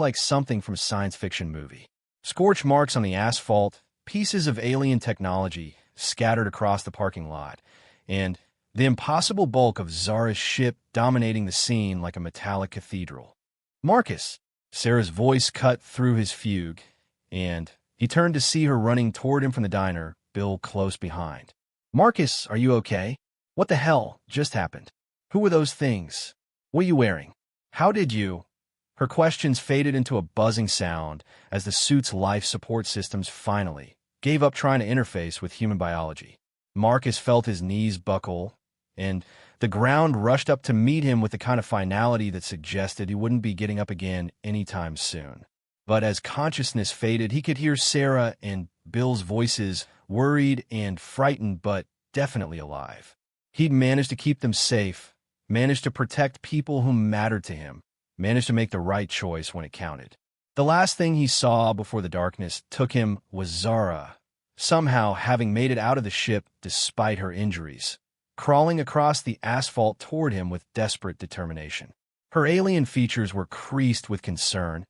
like something from a science fiction movie. Scorch marks on the asphalt, pieces of alien technology scattered across the parking lot, and the impossible bulk of Zara's ship dominating the scene like a metallic cathedral. "Marcus!" Sarah's voice cut through his fugue, and he turned to see her running toward him from the diner, Bill close behind. "Marcus, are you okay? What the hell just happened? Who were those things? What are you wearing? How did you—" Her questions faded into a buzzing sound as the suit's life support systems finally gave up trying to interface with human biology. Marcus felt his knees buckle, and the ground rushed up to meet him with the kind of finality that suggested he wouldn't be getting up again anytime soon. But as consciousness faded, he could hear Sarah and Bill's voices, worried and frightened, but definitely alive. He'd managed to keep them safe, managed to protect people who mattered to him, managed to make the right choice when it counted. The last thing he saw before the darkness took him was Zara, somehow having made it out of the ship despite her injuries, crawling across the asphalt toward him with desperate determination. Her alien features were creased with concern,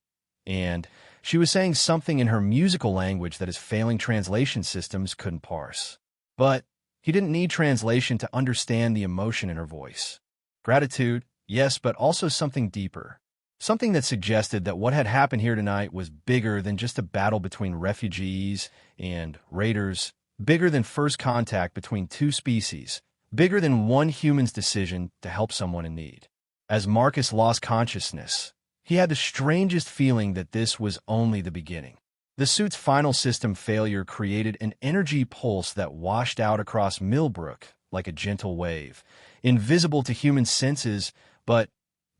and she was saying something in her musical language that his failing translation systems couldn't parse. But he didn't need translation to understand the emotion in her voice. Gratitude, yes, but also something deeper. Something that suggested that what had happened here tonight was bigger than just a battle between refugees and raiders, bigger than first contact between 2 species, bigger than one human's decision to help someone in need. As Marcus lost consciousness, he had the strangest feeling that this was only the beginning. The suit's final system failure created an energy pulse that washed out across Millbrook like a gentle wave, invisible to human senses, but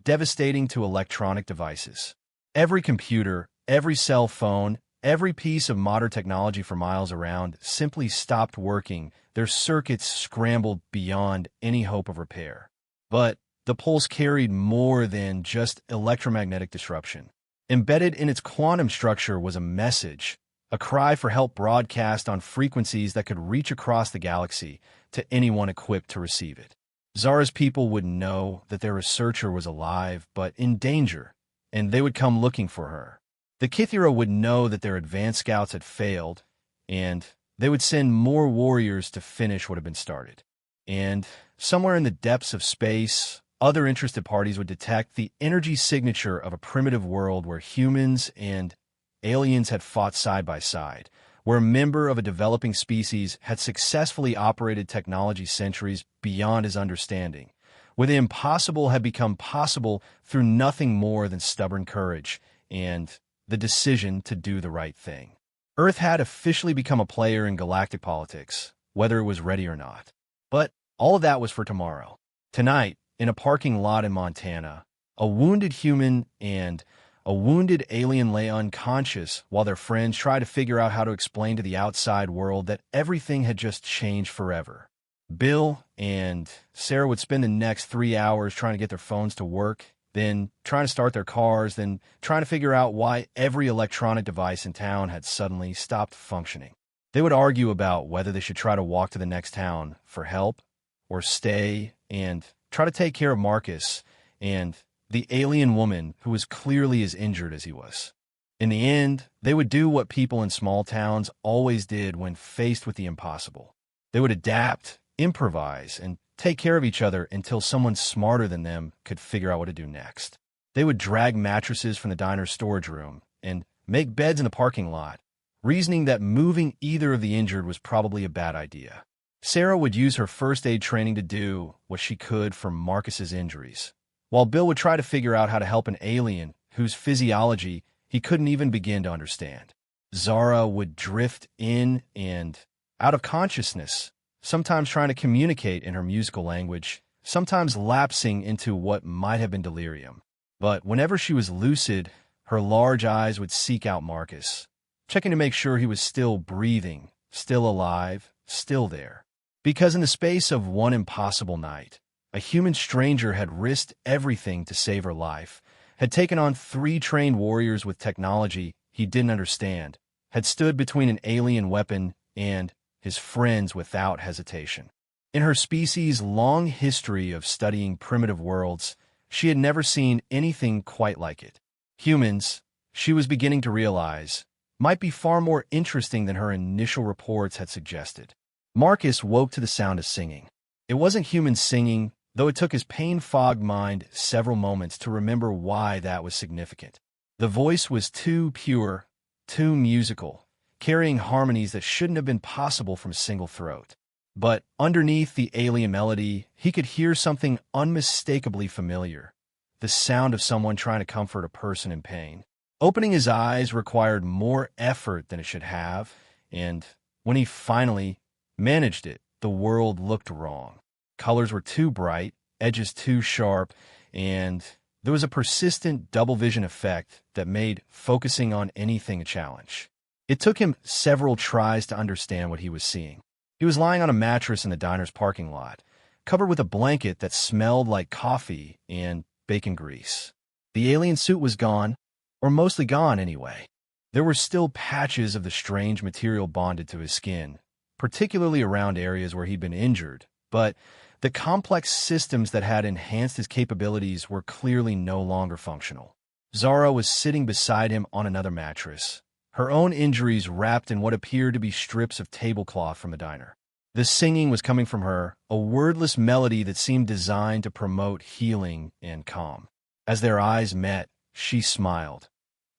devastating to electronic devices. Every computer, every cell phone, every piece of modern technology for miles around simply stopped working, their circuits scrambled beyond any hope of repair. But the pulse carried more than just electromagnetic disruption. Embedded in its quantum structure was a message, a cry for help broadcast on frequencies that could reach across the galaxy to anyone equipped to receive it. Zara's people would know that their researcher was alive but in danger, and they would come looking for her. The Kithira would know that their advanced scouts had failed, and they would send more warriors to finish what had been started. And somewhere in the depths of space, other interested parties would detect the energy signature of a primitive world where humans and aliens had fought side by side, where a member of a developing species had successfully operated technology centuries beyond his understanding, where the impossible had become possible through nothing more than stubborn courage and the decision to do the right thing. Earth had officially become a player in galactic politics, whether it was ready or not. But all of that was for tomorrow. Tonight, in a parking lot in Montana, a wounded human and a wounded alien lay unconscious while their friends tried to figure out how to explain to the outside world that everything had just changed forever. Bill and Sarah would spend the next 3 hours trying to get their phones to work, then trying to start their cars, then trying to figure out why every electronic device in town had suddenly stopped functioning. They would argue about whether they should try to walk to the next town for help or stay and try to take care of Marcus and the alien woman who was clearly as injured as he was. In the end, they would do what people in small towns always did when faced with the impossible. They would adapt, improvise, and take care of each other until someone smarter than them could figure out what to do next. They would drag mattresses from the diner's storage room and make beds in the parking lot, reasoning that moving either of the injured was probably a bad idea. Sarah would use her first aid training to do what she could for Marcus's injuries, while Bill would try to figure out how to help an alien whose physiology he couldn't even begin to understand. Zara would drift in and out of consciousness, sometimes trying to communicate in her musical language, sometimes lapsing into what might have been delirium. But whenever she was lucid, her large eyes would seek out Marcus, checking to make sure he was still breathing, still alive, still there. Because in the space of one impossible night, a human stranger had risked everything to save her life, had taken on 3 trained warriors with technology he didn't understand, had stood between an alien weapon and his friends without hesitation. In her species' long history of studying primitive worlds, she had never seen anything quite like it. Humans, she was beginning to realize, might be far more interesting than her initial reports had suggested. Marcus woke to the sound of singing. It wasn't human singing, though it took his pain-fogged mind several moments to remember why that was significant. The voice was too pure, too musical, carrying harmonies that shouldn't have been possible from a single throat. But underneath the alien melody, he could hear something unmistakably familiar, the sound of someone trying to comfort a person in pain. Opening his eyes required more effort than it should have, and when he finally managed it, the world looked wrong. Colors were too bright, edges too sharp, and there was a persistent double vision effect that made focusing on anything a challenge. It took him several tries to understand what he was seeing. He was lying on a mattress in the diner's parking lot, covered with a blanket that smelled like coffee and bacon grease. The alien suit was gone, or mostly gone anyway. There were still patches of the strange material bonded to his skin, particularly around areas where he'd been injured, but the complex systems that had enhanced his capabilities were clearly no longer functional. Zara was sitting beside him on another mattress, her own injuries wrapped in what appeared to be strips of tablecloth from the diner. The singing was coming from her, a wordless melody that seemed designed to promote healing and calm. As their eyes met, she smiled,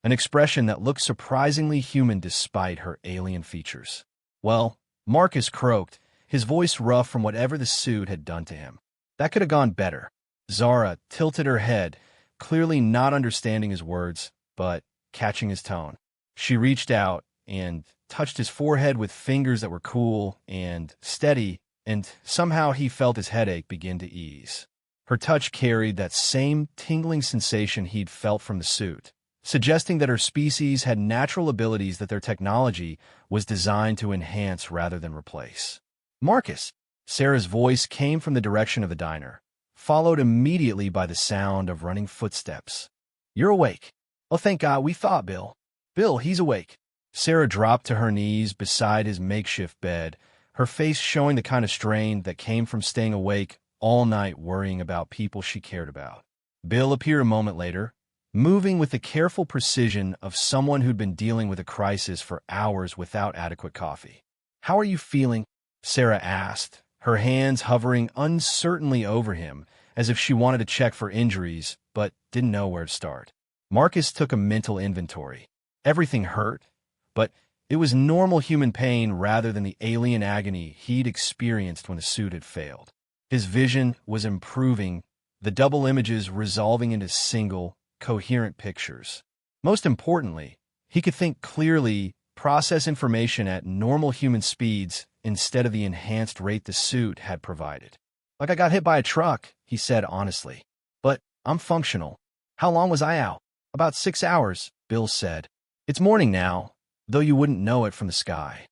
an expression that looked surprisingly human despite her alien features. Well, Marcus croaked, his voice rough from whatever the suit had done to him. That could have gone better. Zara tilted her head, clearly not understanding his words, but catching his tone. She reached out and touched his forehead with fingers that were cool and steady, and somehow he felt his headache begin to ease. Her touch carried that same tingling sensation he'd felt from the suit, suggesting that her species had natural abilities that their technology was designed to enhance rather than replace. Marcus! Sarah's voice came from the direction of the diner, followed immediately by the sound of running footsteps. You're awake. Oh, thank God, we thought, Bill. Bill, he's awake. Sarah dropped to her knees beside his makeshift bed, her face showing the kind of strain that came from staying awake all night worrying about people she cared about. Bill appeared a moment later, moving with the careful precision of someone who'd been dealing with a crisis for hours without adequate coffee. How are you feeling? Sarah asked, her hands hovering uncertainly over him, as if she wanted to check for injuries, but didn't know where to start. Marcus took a mental inventory. Everything hurt, but it was normal human pain rather than the alien agony he'd experienced when the suit had failed. His vision was improving, the double images resolving into single, coherent pictures. Most importantly, he could think clearly, process information at normal human speeds instead of the enhanced rate the suit had provided. Like I got hit by a truck, he said honestly. But I'm functional. How long was I out? About 6 hours, Bill said. It's morning now, though you wouldn't know it from the sky.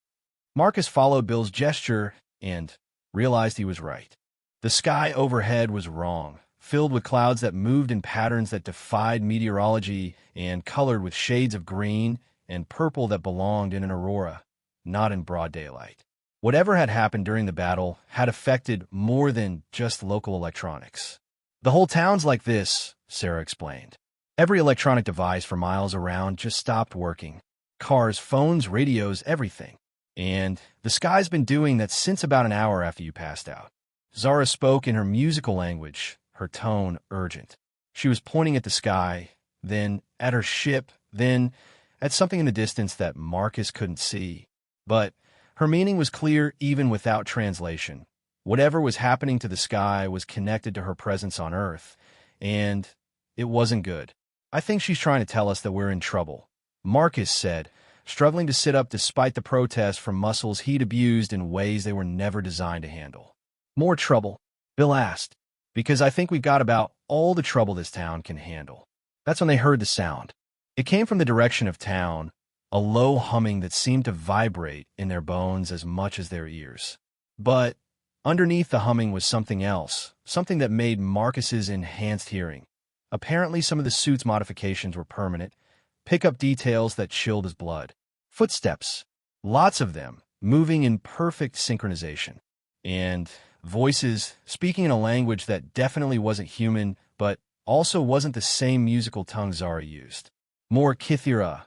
Marcus followed Bill's gesture and realized he was right. The sky overhead was wrong, filled with clouds that moved in patterns that defied meteorology and colored with shades of green and purple that belonged in an aurora, not in broad daylight. Whatever had happened during the battle had affected more than just local electronics. The whole town's like this, Sarah explained. Every electronic device for miles around just stopped working. Cars, phones, radios, everything. And the sky's been doing that since about an hour after you passed out. Zara spoke in her musical language, her tone urgent. She was pointing at the sky, then at her ship, then at something in the distance that Marcus couldn't see. But her meaning was clear even without translation. Whatever was happening to the sky was connected to her presence on Earth, and it wasn't good. I think she's trying to tell us that we're in trouble, Marcus said, struggling to sit up despite the protest from muscles he'd abused in ways they were never designed to handle. More trouble? Bill asked. Because I think we've got about all the trouble this town can handle. That's when they heard the sound. It came from the direction of town, a low humming that seemed to vibrate in their bones as much as their ears. But underneath the humming was something else, something that made Marcus's enhanced hearing. Apparently some of the suit's modifications were permanent, pick-up details that chilled his blood. Footsteps, lots of them, moving in perfect synchronization. And voices speaking in a language that definitely wasn't human, but also wasn't the same musical tongue Zara used. More Kithira,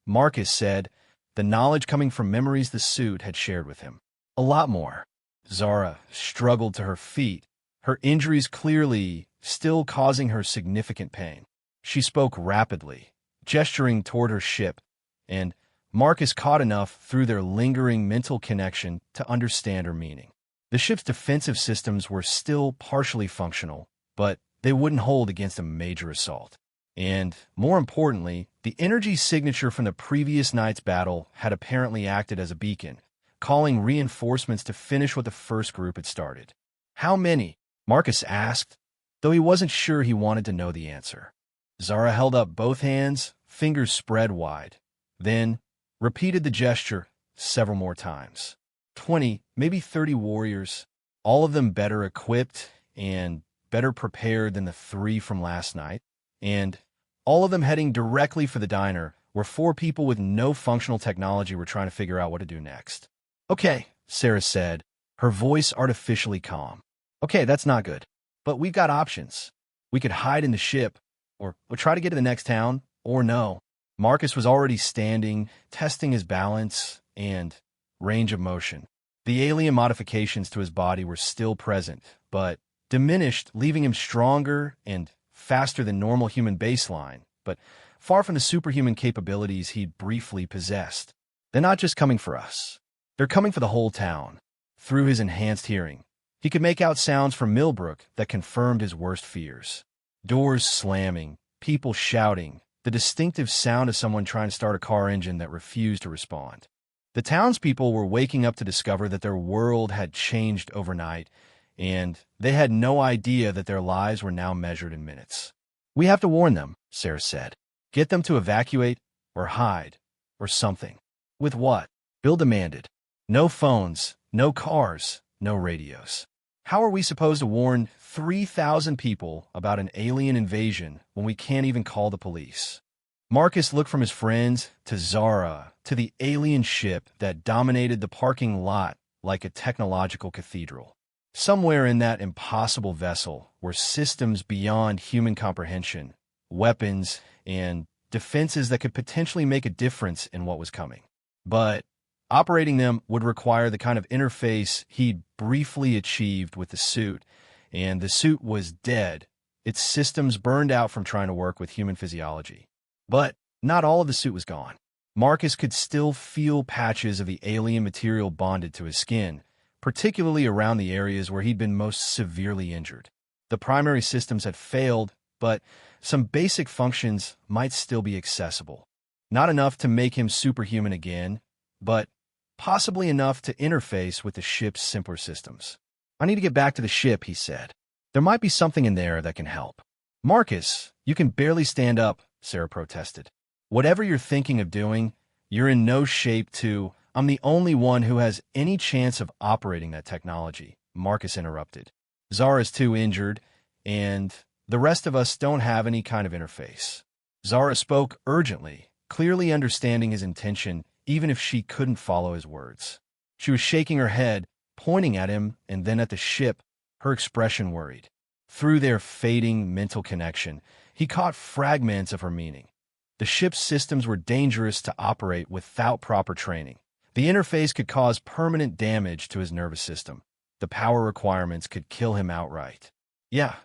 Marcus said, the knowledge coming from memories the suit had shared with him. A lot more. Zara struggled to her feet, her injuries clearly still causing her significant pain. She spoke rapidly, gesturing toward her ship, and Marcus caught enough through their lingering mental connection to understand her meaning. The ship's defensive systems were still partially functional, but they wouldn't hold against a major assault. And, more importantly, the energy signature from the previous night's battle had apparently acted as a beacon, calling reinforcements to finish what the first group had started. How many? Marcus asked, though he wasn't sure he wanted to know the answer. Zara held up both hands, fingers spread wide, then repeated the gesture several more times. 20, maybe 30 warriors, all of them better equipped and better prepared than the 3 from last night, and all of them heading directly for the diner, where 4 people with no functional technology were trying to figure out what to do next. Okay, Sarah said, her voice artificially calm. Okay, that's not good. But we've got options. We could hide in the ship, or try to get to the next town, or no. Marcus was already standing, testing his balance and range of motion. The alien modifications to his body were still present, but diminished, leaving him stronger and faster than normal human baseline, but far from the superhuman capabilities he'd briefly possessed. They're not just coming for us. They're coming for the whole town. Through his enhanced hearing, he could make out sounds from Millbrook that confirmed his worst fears. Doors slamming, people shouting, the distinctive sound of someone trying to start a car engine that refused to respond. The townspeople were waking up to discover that their world had changed overnight, and they had no idea that their lives were now measured in minutes. We have to warn them, Sarah said. Get them to evacuate, or hide, or something. With what? Bill demanded. No phones, no cars, no radios. How are we supposed to warn 3,000 people about an alien invasion when we can't even call the police? Marcus looked from his friends to Zara to the alien ship that dominated the parking lot like a technological cathedral. Somewhere in that impossible vessel were systems beyond human comprehension, weapons, and defenses that could potentially make a difference in what was coming. But operating them would require the kind of interface he'd briefly achieved with the suit, and the suit was dead, its systems burned out from trying to work with human physiology. But not all of the suit was gone. Marcus could still feel patches of the alien material bonded to his skin, particularly around the areas where he'd been most severely injured. The primary systems had failed, but some basic functions might still be accessible. Not enough to make him superhuman again, but possibly enough to interface with the ship's simpler systems. I need to get back to the ship, he said. There might be something in there that can help. Marcus, you can barely stand up, Sarah protested. Whatever you're thinking of doing, you're in no shape to. I'm the only one who has any chance of operating that technology, Marcus interrupted. Zara's too injured, and the rest of us don't have any kind of interface. Zara spoke urgently, clearly understanding his intention, even if she couldn't follow his words. She was shaking her head, pointing at him and then at the ship, her expression worried. Through their fading mental connection, he caught fragments of her meaning. The ship's systems were dangerous to operate without proper training. The interface could cause permanent damage to his nervous system. The power requirements could kill him outright. Yeah,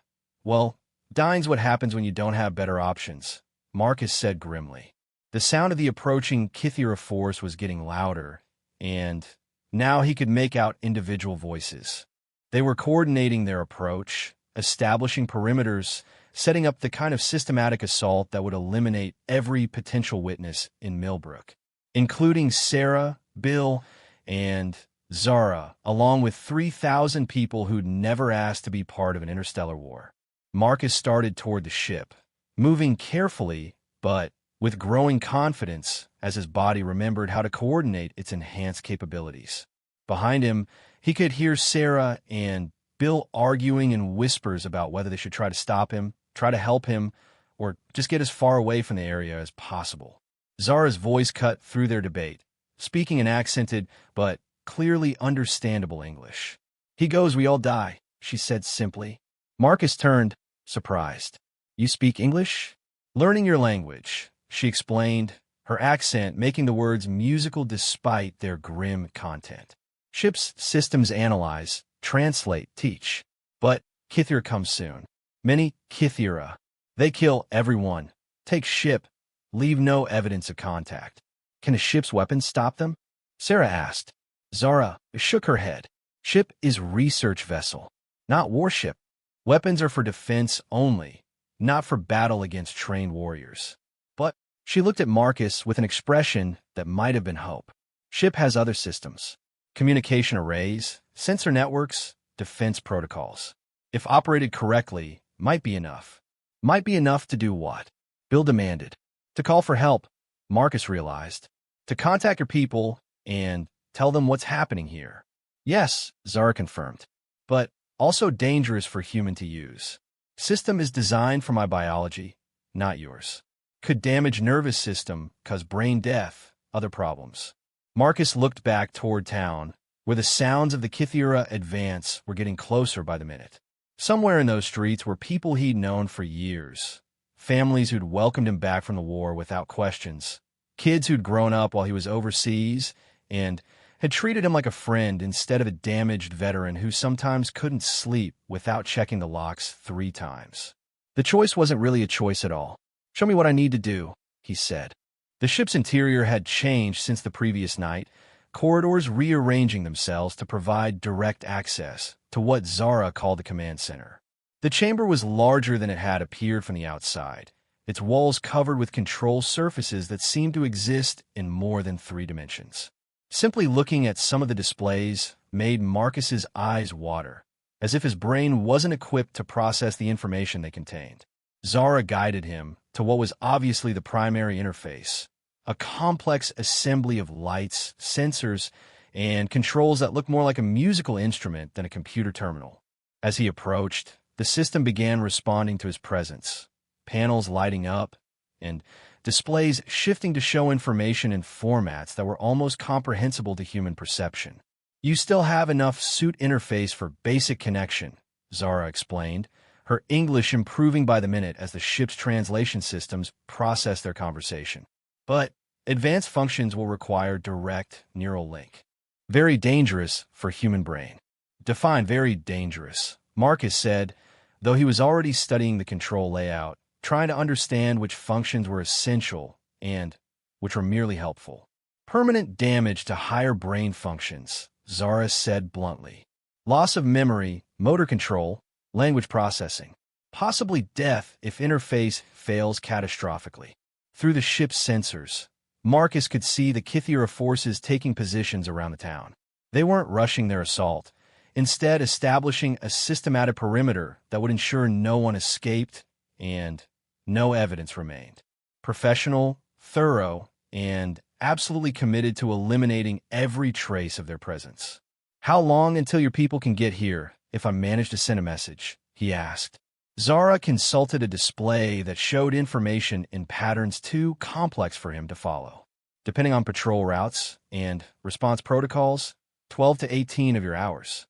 well, dying's what happens when you don't have better options, Marcus said grimly. The sound of the approaching Kythera force was getting louder, and now he could make out individual voices. They were coordinating their approach, establishing perimeters, setting up the kind of systematic assault that would eliminate every potential witness in Millbrook, including Sarah, Bill, and Zara, along with 3,000 people who'd never asked to be part of an interstellar war. Marcus started toward the ship, moving carefully, but with growing confidence as his body remembered how to coordinate its enhanced capabilities. Behind him, he could hear Sarah and Bill arguing in whispers about whether they should try to stop him, try to help him, or just get as far away from the area as possible. Zara's voice cut through their debate, speaking in accented but clearly understandable English. "He goes, we all die," she said simply. Marcus turned, surprised. "You speak English?" "Learning your language," she explained, her accent making the words musical despite their grim content. "Ship's systems analyze, translate, teach. But Kythera comes soon. Many Kythera. They kill everyone. Take ship. Leave no evidence of contact." "Can a ship's weapons stop them?" Sarah asked. Zara shook her head. "Ship is research vessel, not warship. Weapons are for defense only, not for battle against trained warriors." "But," she looked at Marcus with an expression that might have been hope. "Ship has other systems. Communication arrays, sensor networks, defense protocols. If operated correctly, might be enough." "Might be enough to do what?" Bill demanded. "To call for help," Marcus realized. "To contact your people and tell them what's happening here." "Yes," Zara confirmed. "But also dangerous for human to use. System is designed for my biology, not yours. Could damage nervous system, cause brain death, other problems." Marcus looked back toward town, where the sounds of the Kythera advance were getting closer by the minute. Somewhere in those streets were people he'd known for years, families who'd welcomed him back from the war without questions, kids who'd grown up while he was overseas and had treated him like a friend instead of a damaged veteran who sometimes couldn't sleep without checking the locks 3 times. The choice wasn't really a choice at all. "Show me what I need to do," he said. The ship's interior had changed since the previous night, corridors rearranging themselves to provide direct access to what Zara called the command center. The chamber was larger than it had appeared from the outside, its walls covered with control surfaces that seemed to exist in more than 3 dimensions. Simply looking at some of the displays made Marcus's eyes water, as if his brain wasn't equipped to process the information they contained. Zara guided him to what was obviously the primary interface, a complex assembly of lights, sensors, and controls that looked more like a musical instrument than a computer terminal. As he approached, the system began responding to his presence, panels lighting up, and displays shifting to show information in formats that were almost comprehensible to human perception. "You still have enough suit interface for basic connection," Zara explained, her English improving by the minute as the ship's translation systems processed their conversation. "But advanced functions will require direct neural link. Very dangerous for human brain." "Define very dangerous," Marcus said, though he was already studying the control layout, trying to understand which functions were essential and which were merely helpful. "Permanent damage to higher brain functions," Zara said bluntly. "Loss of memory, motor control, language processing. Possibly death if interface fails catastrophically." Through the ship's sensors, Marcus could see the Kythera forces taking positions around the town. They weren't rushing their assault, instead establishing a systematic perimeter that would ensure no one escaped and no evidence remained. Professional, thorough, and absolutely committed to eliminating every trace of their presence. "How long until your people can get here, if I manage to send a message?" he asked. Zara consulted a display that showed information in patterns too complex for him to follow. "Depending on patrol routes and response protocols, 12 to 18 of your hours.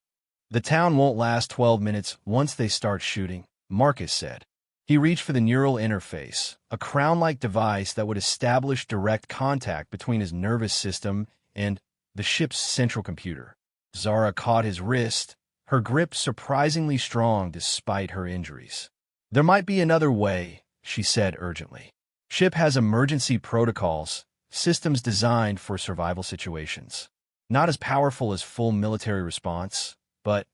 The town won't last 12 minutes once they start shooting, Marcus said. He reached for the neural interface, a crown-like device that would establish direct contact between his nervous system and the ship's central computer. Zara caught his wrist, her grip surprisingly strong despite her injuries. There might be another way, she said urgently. Ship has emergency protocols, systems designed for survival situations. Not as powerful as full military response, but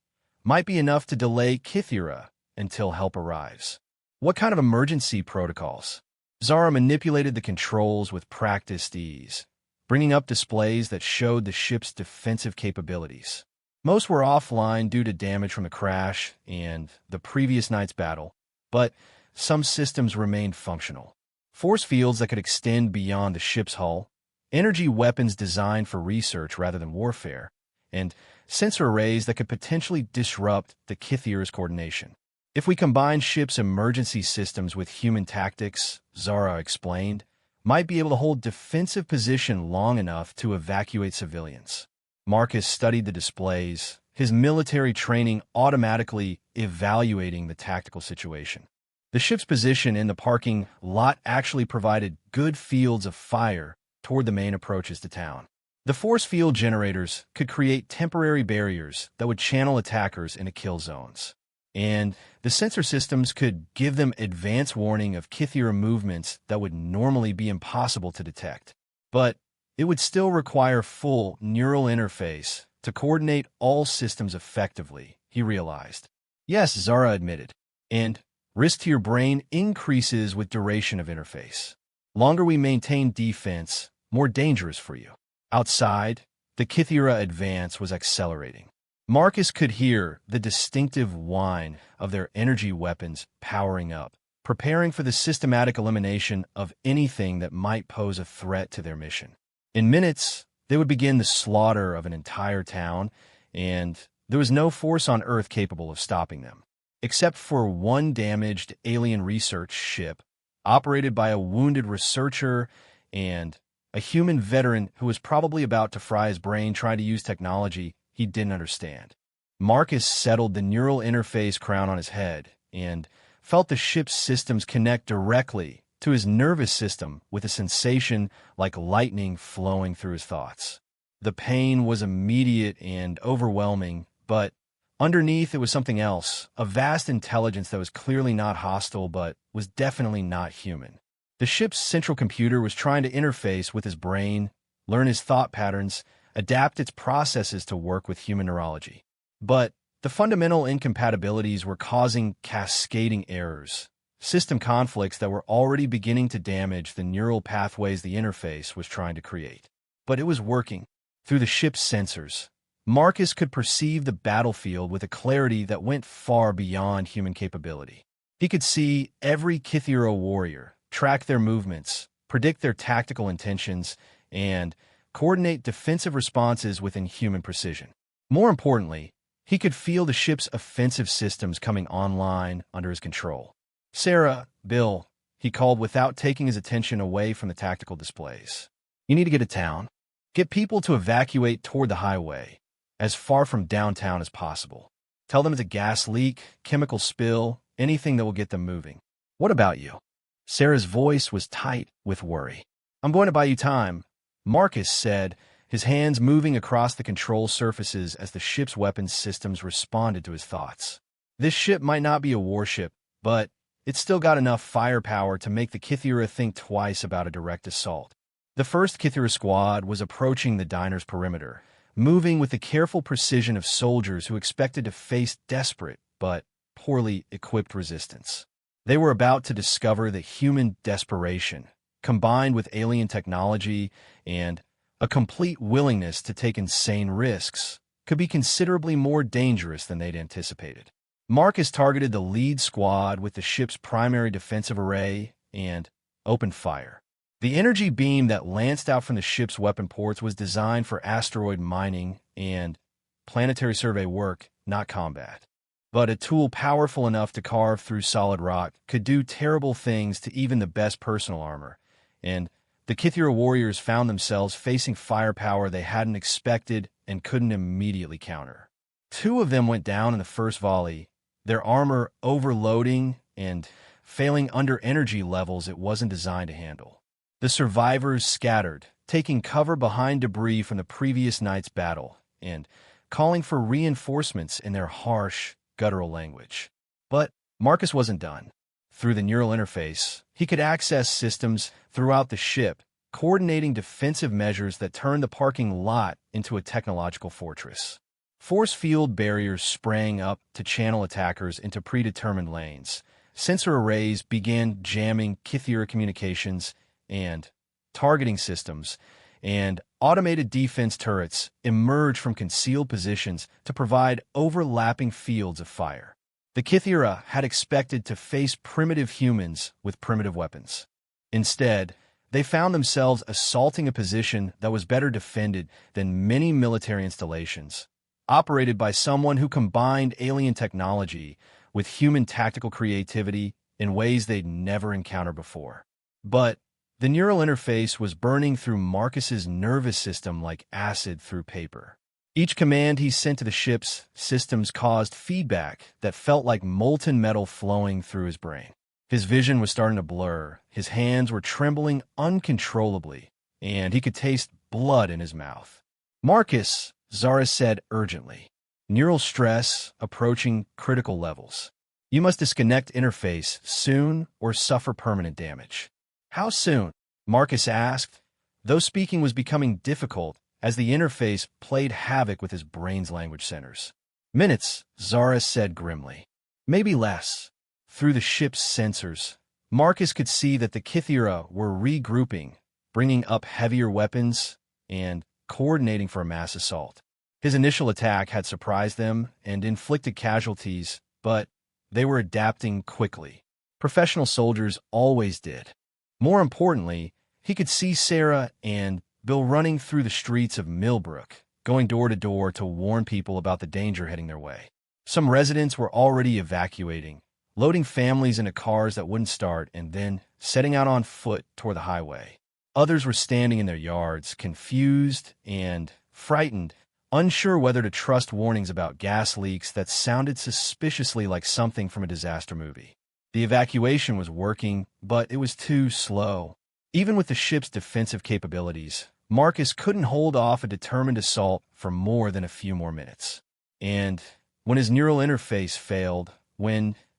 might be enough to delay Kythera until help arrives. What kind of emergency protocols? Zara manipulated the controls with practiced ease, bringing up displays that showed the ship's defensive capabilities. Most were offline due to damage from the crash and the previous night's battle, but some systems remained functional. Force fields that could extend beyond the ship's hull, energy weapons designed for research rather than warfare, and sensor arrays that could potentially disrupt the Kythera's coordination. If we combine ship's emergency systems with human tactics, Zara explained, might be able to hold defensive position long enough to evacuate civilians. Marcus studied the displays, his military training automatically evaluating the tactical situation. The ship's position in the parking lot actually provided good fields of fire toward the main approaches to town. The force field generators could create temporary barriers that would channel attackers into kill zones. And the sensor systems could give them advance warning of Kythera movements that would normally be impossible to detect. But it would still require full neural interface to coordinate all systems effectively, he realized. Yes, Zara admitted. And risk to your brain increases with duration of interface. Longer we maintain defense, more dangerous for you. Outside, the Kythera advance was accelerating. Marcus could hear the distinctive whine of their energy weapons powering up, preparing for the systematic elimination of anything that might pose a threat to their mission. In minutes, they would begin the slaughter of an entire town, and there was no force on Earth capable of stopping them, except for one damaged alien research ship operated by a wounded researcher and a human veteran who was probably about to fry his brain trying to use technology he didn't understand. Marcus settled the neural interface crown on his head and felt the ship's systems connect directly to his nervous system with a sensation like lightning flowing through his thoughts. The pain was immediate and overwhelming, but underneath it was something else, a vast intelligence that was clearly not hostile but was definitely not human. The ship's central computer was trying to interface with his brain, learn his thought patterns, adapt its processes to work with human neurology. But the fundamental incompatibilities were causing cascading errors, system conflicts that were already beginning to damage the neural pathways the interface was trying to create. But it was working. Through the ship's sensors, Marcus could perceive the battlefield with a clarity that went far beyond human capability. He could see every Kythera warrior, track their movements, predict their tactical intentions, and coordinate defensive responses within human precision. More importantly, he could feel the ship's offensive systems coming online under his control. Sarah, Bill, he called without taking his attention away from the tactical displays. You need to get to town. Get people to evacuate toward the highway, as far from downtown as possible. Tell them it's a gas leak, chemical spill, anything that will get them moving. What about you? Sarah's voice was tight with worry. I'm going to buy you time, Marcus said, his hands moving across the control surfaces as the ship's weapons systems responded to his thoughts. This ship might not be a warship, but it's still got enough firepower to make the Kythera think twice about a direct assault. The first Kythera squad was approaching the diner's perimeter, moving with the careful precision of soldiers who expected to face desperate but poorly equipped resistance. They were about to discover that human desperation, combined with alien technology and a complete willingness to take insane risks, could be considerably more dangerous than they'd anticipated. Marcus targeted the lead squad with the ship's primary defensive array and opened fire. The energy beam that lanced out from the ship's weapon ports was designed for asteroid mining and planetary survey work, not combat. But a tool powerful enough to carve through solid rock could do terrible things to even the best personal armor, and the Kythera warriors found themselves facing firepower they hadn't expected and couldn't immediately counter. Two of them went down in the first volley, their armor overloading and failing under energy levels it wasn't designed to handle. The survivors scattered, taking cover behind debris from the previous night's battle and calling for reinforcements in their harsh, guttural language. But Marcus wasn't done. Through the neural interface, he could access systems throughout the ship, coordinating defensive measures that turned the parking lot into a technological fortress. Force field barriers sprang up to channel attackers into predetermined lanes. Sensor arrays began jamming Kythera communications and targeting systems, and automated defense turrets emerged from concealed positions to provide overlapping fields of fire. The Kythera had expected to face primitive humans with primitive weapons. Instead, they found themselves assaulting a position that was better defended than many military installations, operated by someone who combined alien technology with human tactical creativity in ways they'd never encountered before. But the neural interface was burning through Marcus's nervous system like acid through paper. Each command he sent to the ship's systems caused feedback that felt like molten metal flowing through his brain. His vision was starting to blur, his hands were trembling uncontrollably, and he could taste blood in his mouth. "Marcus," Zara said urgently. "Neural stress approaching critical levels. You must disconnect interface soon or suffer permanent damage." "How soon?" Marcus asked, though speaking was becoming difficult as the interface played havoc with his brain's language centers. "Minutes," Zara said grimly. "Maybe less." Through the ship's sensors, Marcus could see that the Kythera were regrouping, bringing up heavier weapons, and coordinating for a mass assault. His initial attack had surprised them and inflicted casualties, but they were adapting quickly. Professional soldiers always did. More importantly, he could see Sarah and Bill running through the streets of Millbrook, going door to door to warn people about the danger heading their way. Some residents were already evacuating, loading families into cars that wouldn't start and then setting out on foot toward the highway. Others were standing in their yards, confused and frightened, unsure whether to trust warnings about gas leaks that sounded suspiciously like something from a disaster movie. The evacuation was working, but it was too slow. Even with the ship's defensive capabilities, Marcus couldn't hold off a determined assault for more than a few more minutes. And when his neural interface failed,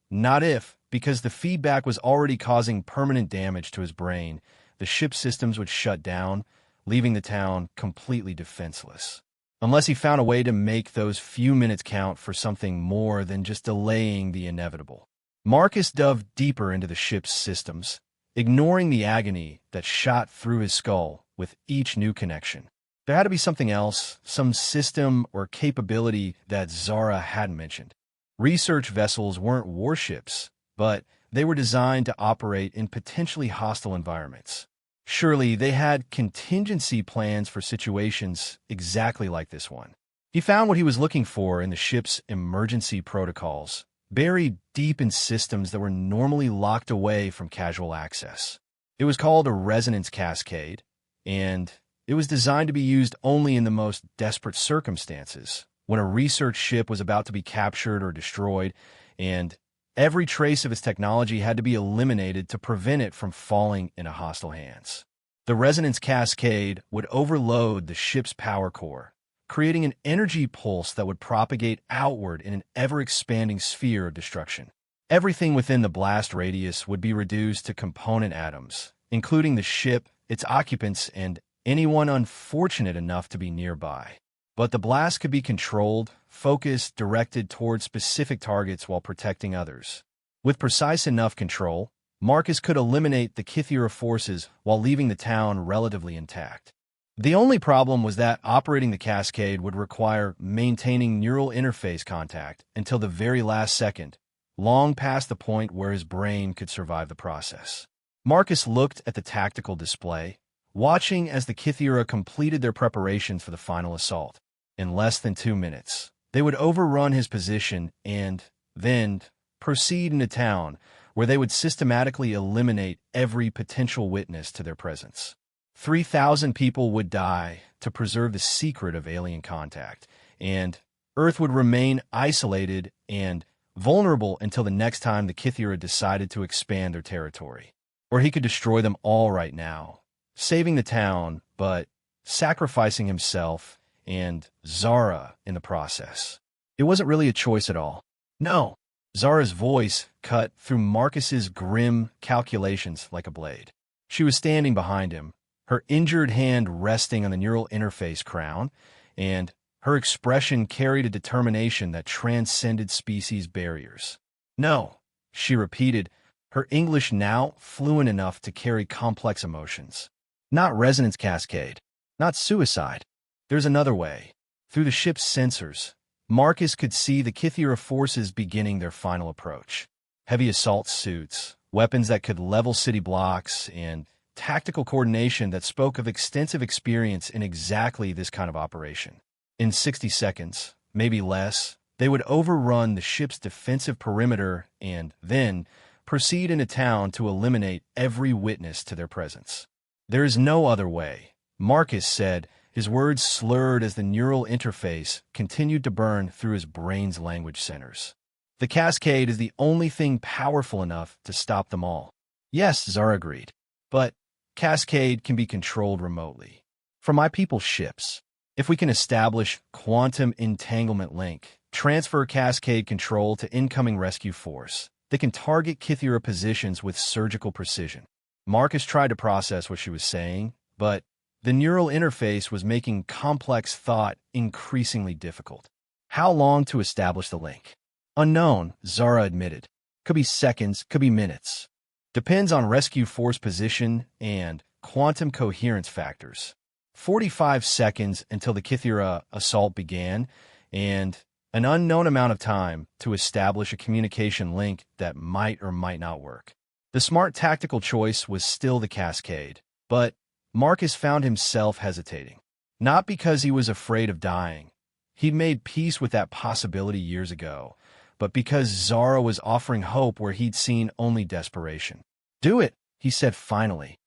not if, because the feedback was already causing permanent damage to his brain, the ship's systems would shut down, leaving the town completely defenseless. Unless he found a way to make those few minutes count for something more than just delaying the inevitable. Marcus dove deeper into the ship's systems, ignoring the agony that shot through his skull with each new connection. There had to be something else, some system or capability that Zara hadn't mentioned. Research vessels weren't warships, but they were designed to operate in potentially hostile environments. Surely they had contingency plans for situations exactly like this one. He found what he was looking for in the ship's emergency protocols, buried deep in systems that were normally locked away from casual access. It was called a resonance cascade, and it was designed to be used only in the most desperate circumstances, when a research ship was about to be captured or destroyed, and every trace of its technology had to be eliminated to prevent it from falling into hostile hands. The resonance cascade would overload the ship's power core, creating an energy pulse that would propagate outward in an ever-expanding sphere of destruction. Everything within the blast radius would be reduced to component atoms, including the ship, its occupants, and anyone unfortunate enough to be nearby. But the blast could be controlled, focused, directed towards specific targets while protecting others. With precise enough control, Marcus could eliminate the Kythera forces while leaving the town relatively intact. The only problem was that operating the cascade would require maintaining neural interface contact until the very last second, long past the point where his brain could survive the process. Marcus looked at the tactical display, watching as the Kythera completed their preparations for the final assault. In less than 2 minutes, they would overrun his position and then proceed into town, where they would systematically eliminate every potential witness to their presence. 3,000 people would die to preserve the secret of alien contact, and Earth would remain isolated and vulnerable until the next time the Kithira decided to expand their territory. Or he could destroy them all right now, saving the town, but sacrificing himself and Zara in the process. It wasn't really a choice at all. No. Zara's voice cut through Marcus's grim calculations like a blade. She was standing behind him, her injured hand resting on the neural interface crown, and her expression carried a determination that transcended species barriers. No, she repeated, her English now fluent enough to carry complex emotions. Not resonance cascade, not suicide. There's another way. Through the ship's sensors, Marcus could see the Kithira forces beginning their final approach. Heavy assault suits, weapons that could level city blocks, and tactical coordination that spoke of extensive experience in exactly this kind of operation. In 60 seconds, maybe less, they would overrun the ship's defensive perimeter and then proceed into town to eliminate every witness to their presence. There is no other way, Marcus said, his words slurred as the neural interface continued to burn through his brain's language centers. The cascade is the only thing powerful enough to stop them all. Yes, Zara agreed. But cascade can be controlled remotely. From my people's ships. If we can establish quantum entanglement link, transfer cascade control to incoming rescue force, they can target Kithira positions with surgical precision. Marcus tried to process what she was saying, but the neural interface was making complex thought increasingly difficult. How long to establish the link? Unknown, Zara admitted. Could be seconds, could be minutes. Depends on rescue force position and quantum coherence factors. 45 seconds until the Kithira assault began, and an unknown amount of time to establish a communication link that might or might not work. The smart tactical choice was still the cascade, but Marcus found himself hesitating. Not because he was afraid of dying. He'd made peace with that possibility years ago, but because Zara was offering hope where he'd seen only desperation. Do it, he said finally.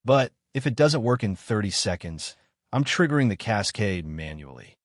But if it doesn't work in 30 seconds, I'm triggering the cascade manually.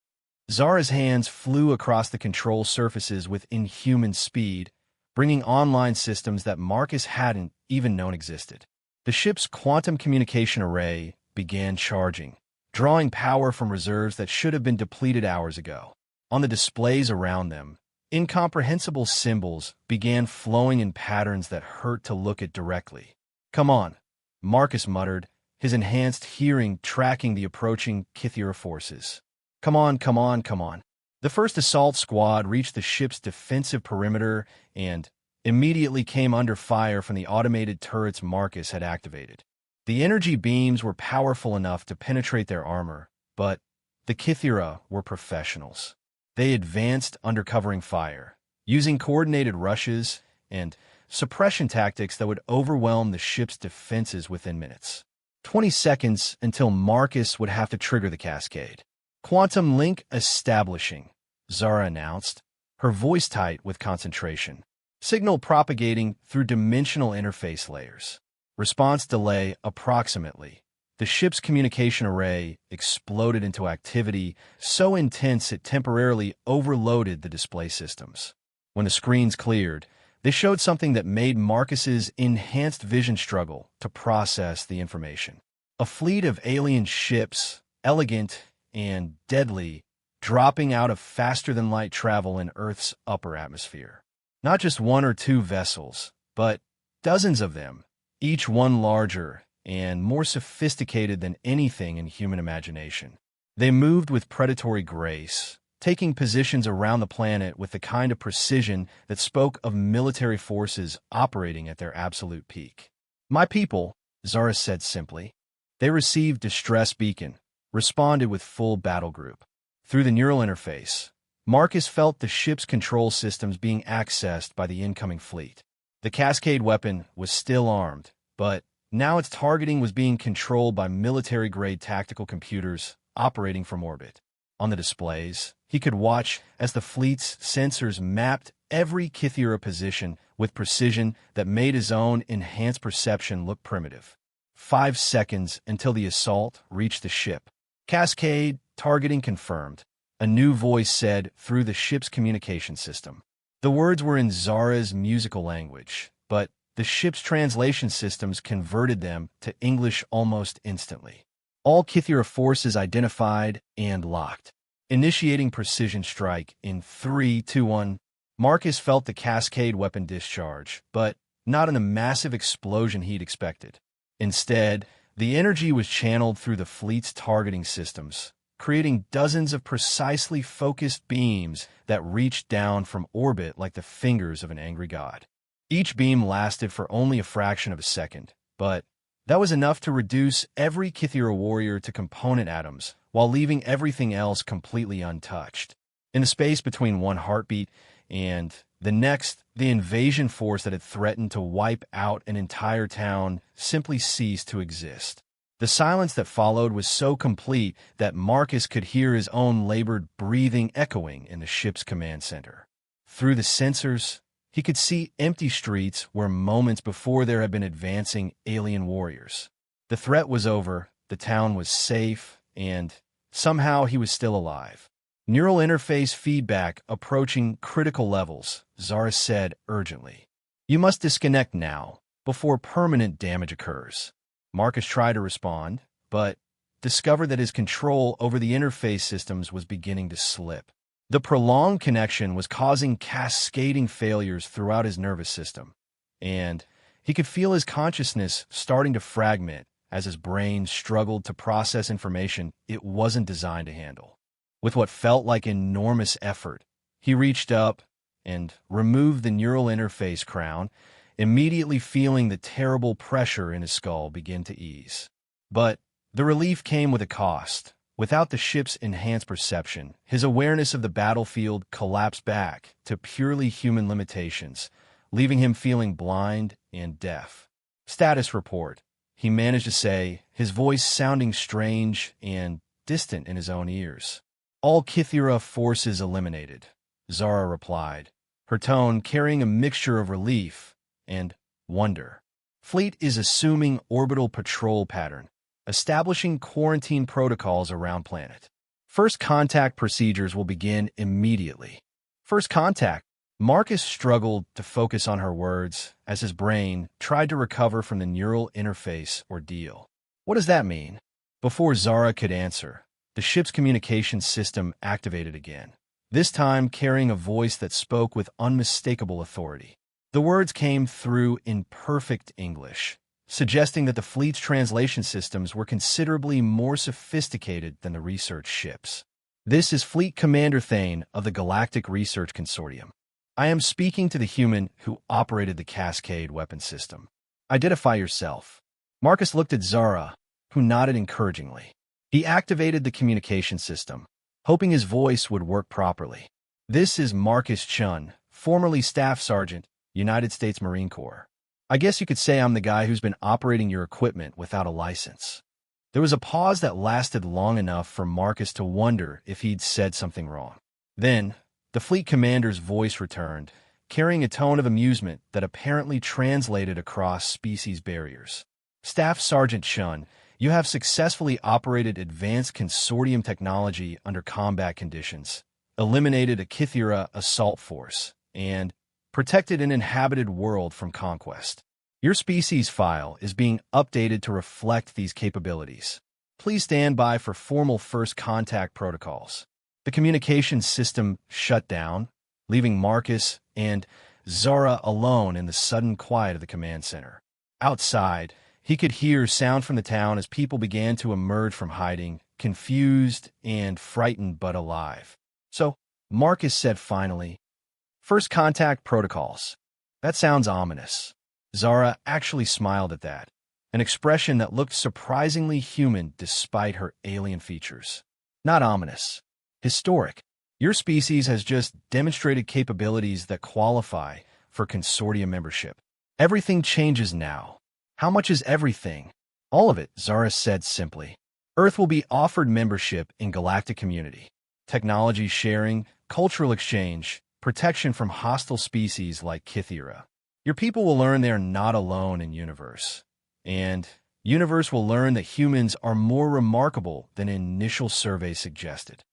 Zara's hands flew across the control surfaces with inhuman speed, bringing online systems that Marcus hadn't even known existed. The ship's quantum communication array began charging, drawing power from reserves that should have been depleted hours ago. On the displays around them, incomprehensible symbols began flowing in patterns that hurt to look at directly. Come on, Marcus muttered, his enhanced hearing tracking the approaching Kithira forces. Come on, come on, come on. The first assault squad reached the ship's defensive perimeter and immediately came under fire from the automated turrets Marcus had activated. The energy beams were powerful enough to penetrate their armor, but the Kithira were professionals. They advanced under covering fire, using coordinated rushes and suppression tactics that would overwhelm the ship's defenses within minutes. 20 seconds until Marcus would have to trigger the cascade. Quantum link establishing, Zara announced, her voice tight with concentration. Signal propagating through dimensional interface layers. Response delay approximately. The ship's communication array exploded into activity so intense it temporarily overloaded the display systems. When the screens cleared, they showed something that made Marcus's enhanced vision struggle to process the information. A fleet of alien ships, elegant and deadly, dropping out of faster-than-light travel in Earth's upper atmosphere. Not just one or two vessels, but dozens of them, each one larger and more sophisticated than anything in human imagination. They moved with predatory grace, taking positions around the planet with the kind of precision that spoke of military forces operating at their absolute peak. My people, Zara said simply. They received distress beacon, responded with full battle group. Through the neural interface, Marcus felt the ship's control systems being accessed by the incoming fleet. The Cascade weapon was still armed, but now its targeting was being controlled by military-grade tactical computers operating from orbit. On the displays, he could watch as the fleet's sensors mapped every Kithira position with precision that made his own enhanced perception look primitive. 5 seconds until the assault reached the ship. Cascade, targeting confirmed. A new voice said through the ship's communication system. The words were in Zara's musical language, but the ship's translation systems converted them to English almost instantly. All Kythera forces identified and locked. Initiating precision strike in 3, 2, 1. Marcus felt the cascade weapon discharge, but not in a massive explosion he'd expected. Instead, the energy was channeled through the fleet's targeting systems, creating dozens of precisely focused beams that reached down from orbit like the fingers of an angry god. Each beam lasted for only a fraction of a second, but that was enough to reduce every Kythera warrior to component atoms while leaving everything else completely untouched. In the space between one heartbeat and the next, the invasion force that had threatened to wipe out an entire town simply ceased to exist. The silence that followed was so complete that Marcus could hear his own labored breathing echoing in the ship's command center. Through the sensors, he could see empty streets where moments before there had been advancing alien warriors. The threat was over, the town was safe, and somehow he was still alive. Neural interface feedback approaching critical levels, Zara said urgently. You must disconnect now, before permanent damage occurs. Marcus tried to respond, but discovered that his control over the interface systems was beginning to slip. The prolonged connection was causing cascading failures throughout his nervous system, and he could feel his consciousness starting to fragment as his brain struggled to process information it wasn't designed to handle. With what felt like enormous effort, he reached up and removed the neural interface crown, immediately feeling the terrible pressure in his skull begin to ease. But the relief came with a cost. Without the ship's enhanced perception, his awareness of the battlefield collapsed back to purely human limitations, leaving him feeling blind and deaf. Status report, he managed to say, his voice sounding strange and distant in his own ears. All Kythera forces eliminated, Zara replied, her tone carrying a mixture of relief and wonder. Fleet is assuming orbital patrol pattern, establishing quarantine protocols around planet. First contact procedures will begin immediately. First contact. Marcus struggled to focus on her words as his brain tried to recover from the neural interface ordeal. What does that mean? Before Zara could answer, the ship's communication system activated again, this time carrying a voice that spoke with unmistakable authority. The words came through in perfect English, suggesting that the fleet's translation systems were considerably more sophisticated than the research ships. This is Fleet Commander Thane of the Galactic Research Consortium. I am speaking to the human who operated the Cascade weapon system. Identify yourself. Marcus looked at Zara, who nodded encouragingly. He activated the communication system, hoping his voice would work properly. This is Marcus Chun, formerly Staff Sergeant, United States Marine Corps. I guess you could say I'm the guy who's been operating your equipment without a license. There was a pause that lasted long enough for Marcus to wonder if he'd said something wrong. Then, the fleet commander's voice returned, carrying a tone of amusement that apparently translated across species barriers. Staff Sergeant Chun, you have successfully operated advanced consortium technology under combat conditions, eliminated a Kythera assault force, and protected an inhabited world from conquest. Your species file is being updated to reflect these capabilities. Please stand by for formal first contact protocols. The communications system shut down, leaving Marcus and Zara alone in the sudden quiet of the command center. Outside, he could hear sound from the town as people began to emerge from hiding, confused and frightened but alive. So, Marcus said finally, "First contact protocols. That sounds ominous." Zara actually smiled at that, an expression that looked surprisingly human despite her alien features. Not ominous. Historic. Your species has just demonstrated capabilities that qualify for consortium membership. Everything changes now. How much is everything? All of it, Zara said simply. Earth will be offered membership in galactic community. Technology sharing, cultural exchange, protection from hostile species like Kythera. Your people will learn they are not alone in universe. And Universe will learn that humans are more remarkable than initial surveys suggested.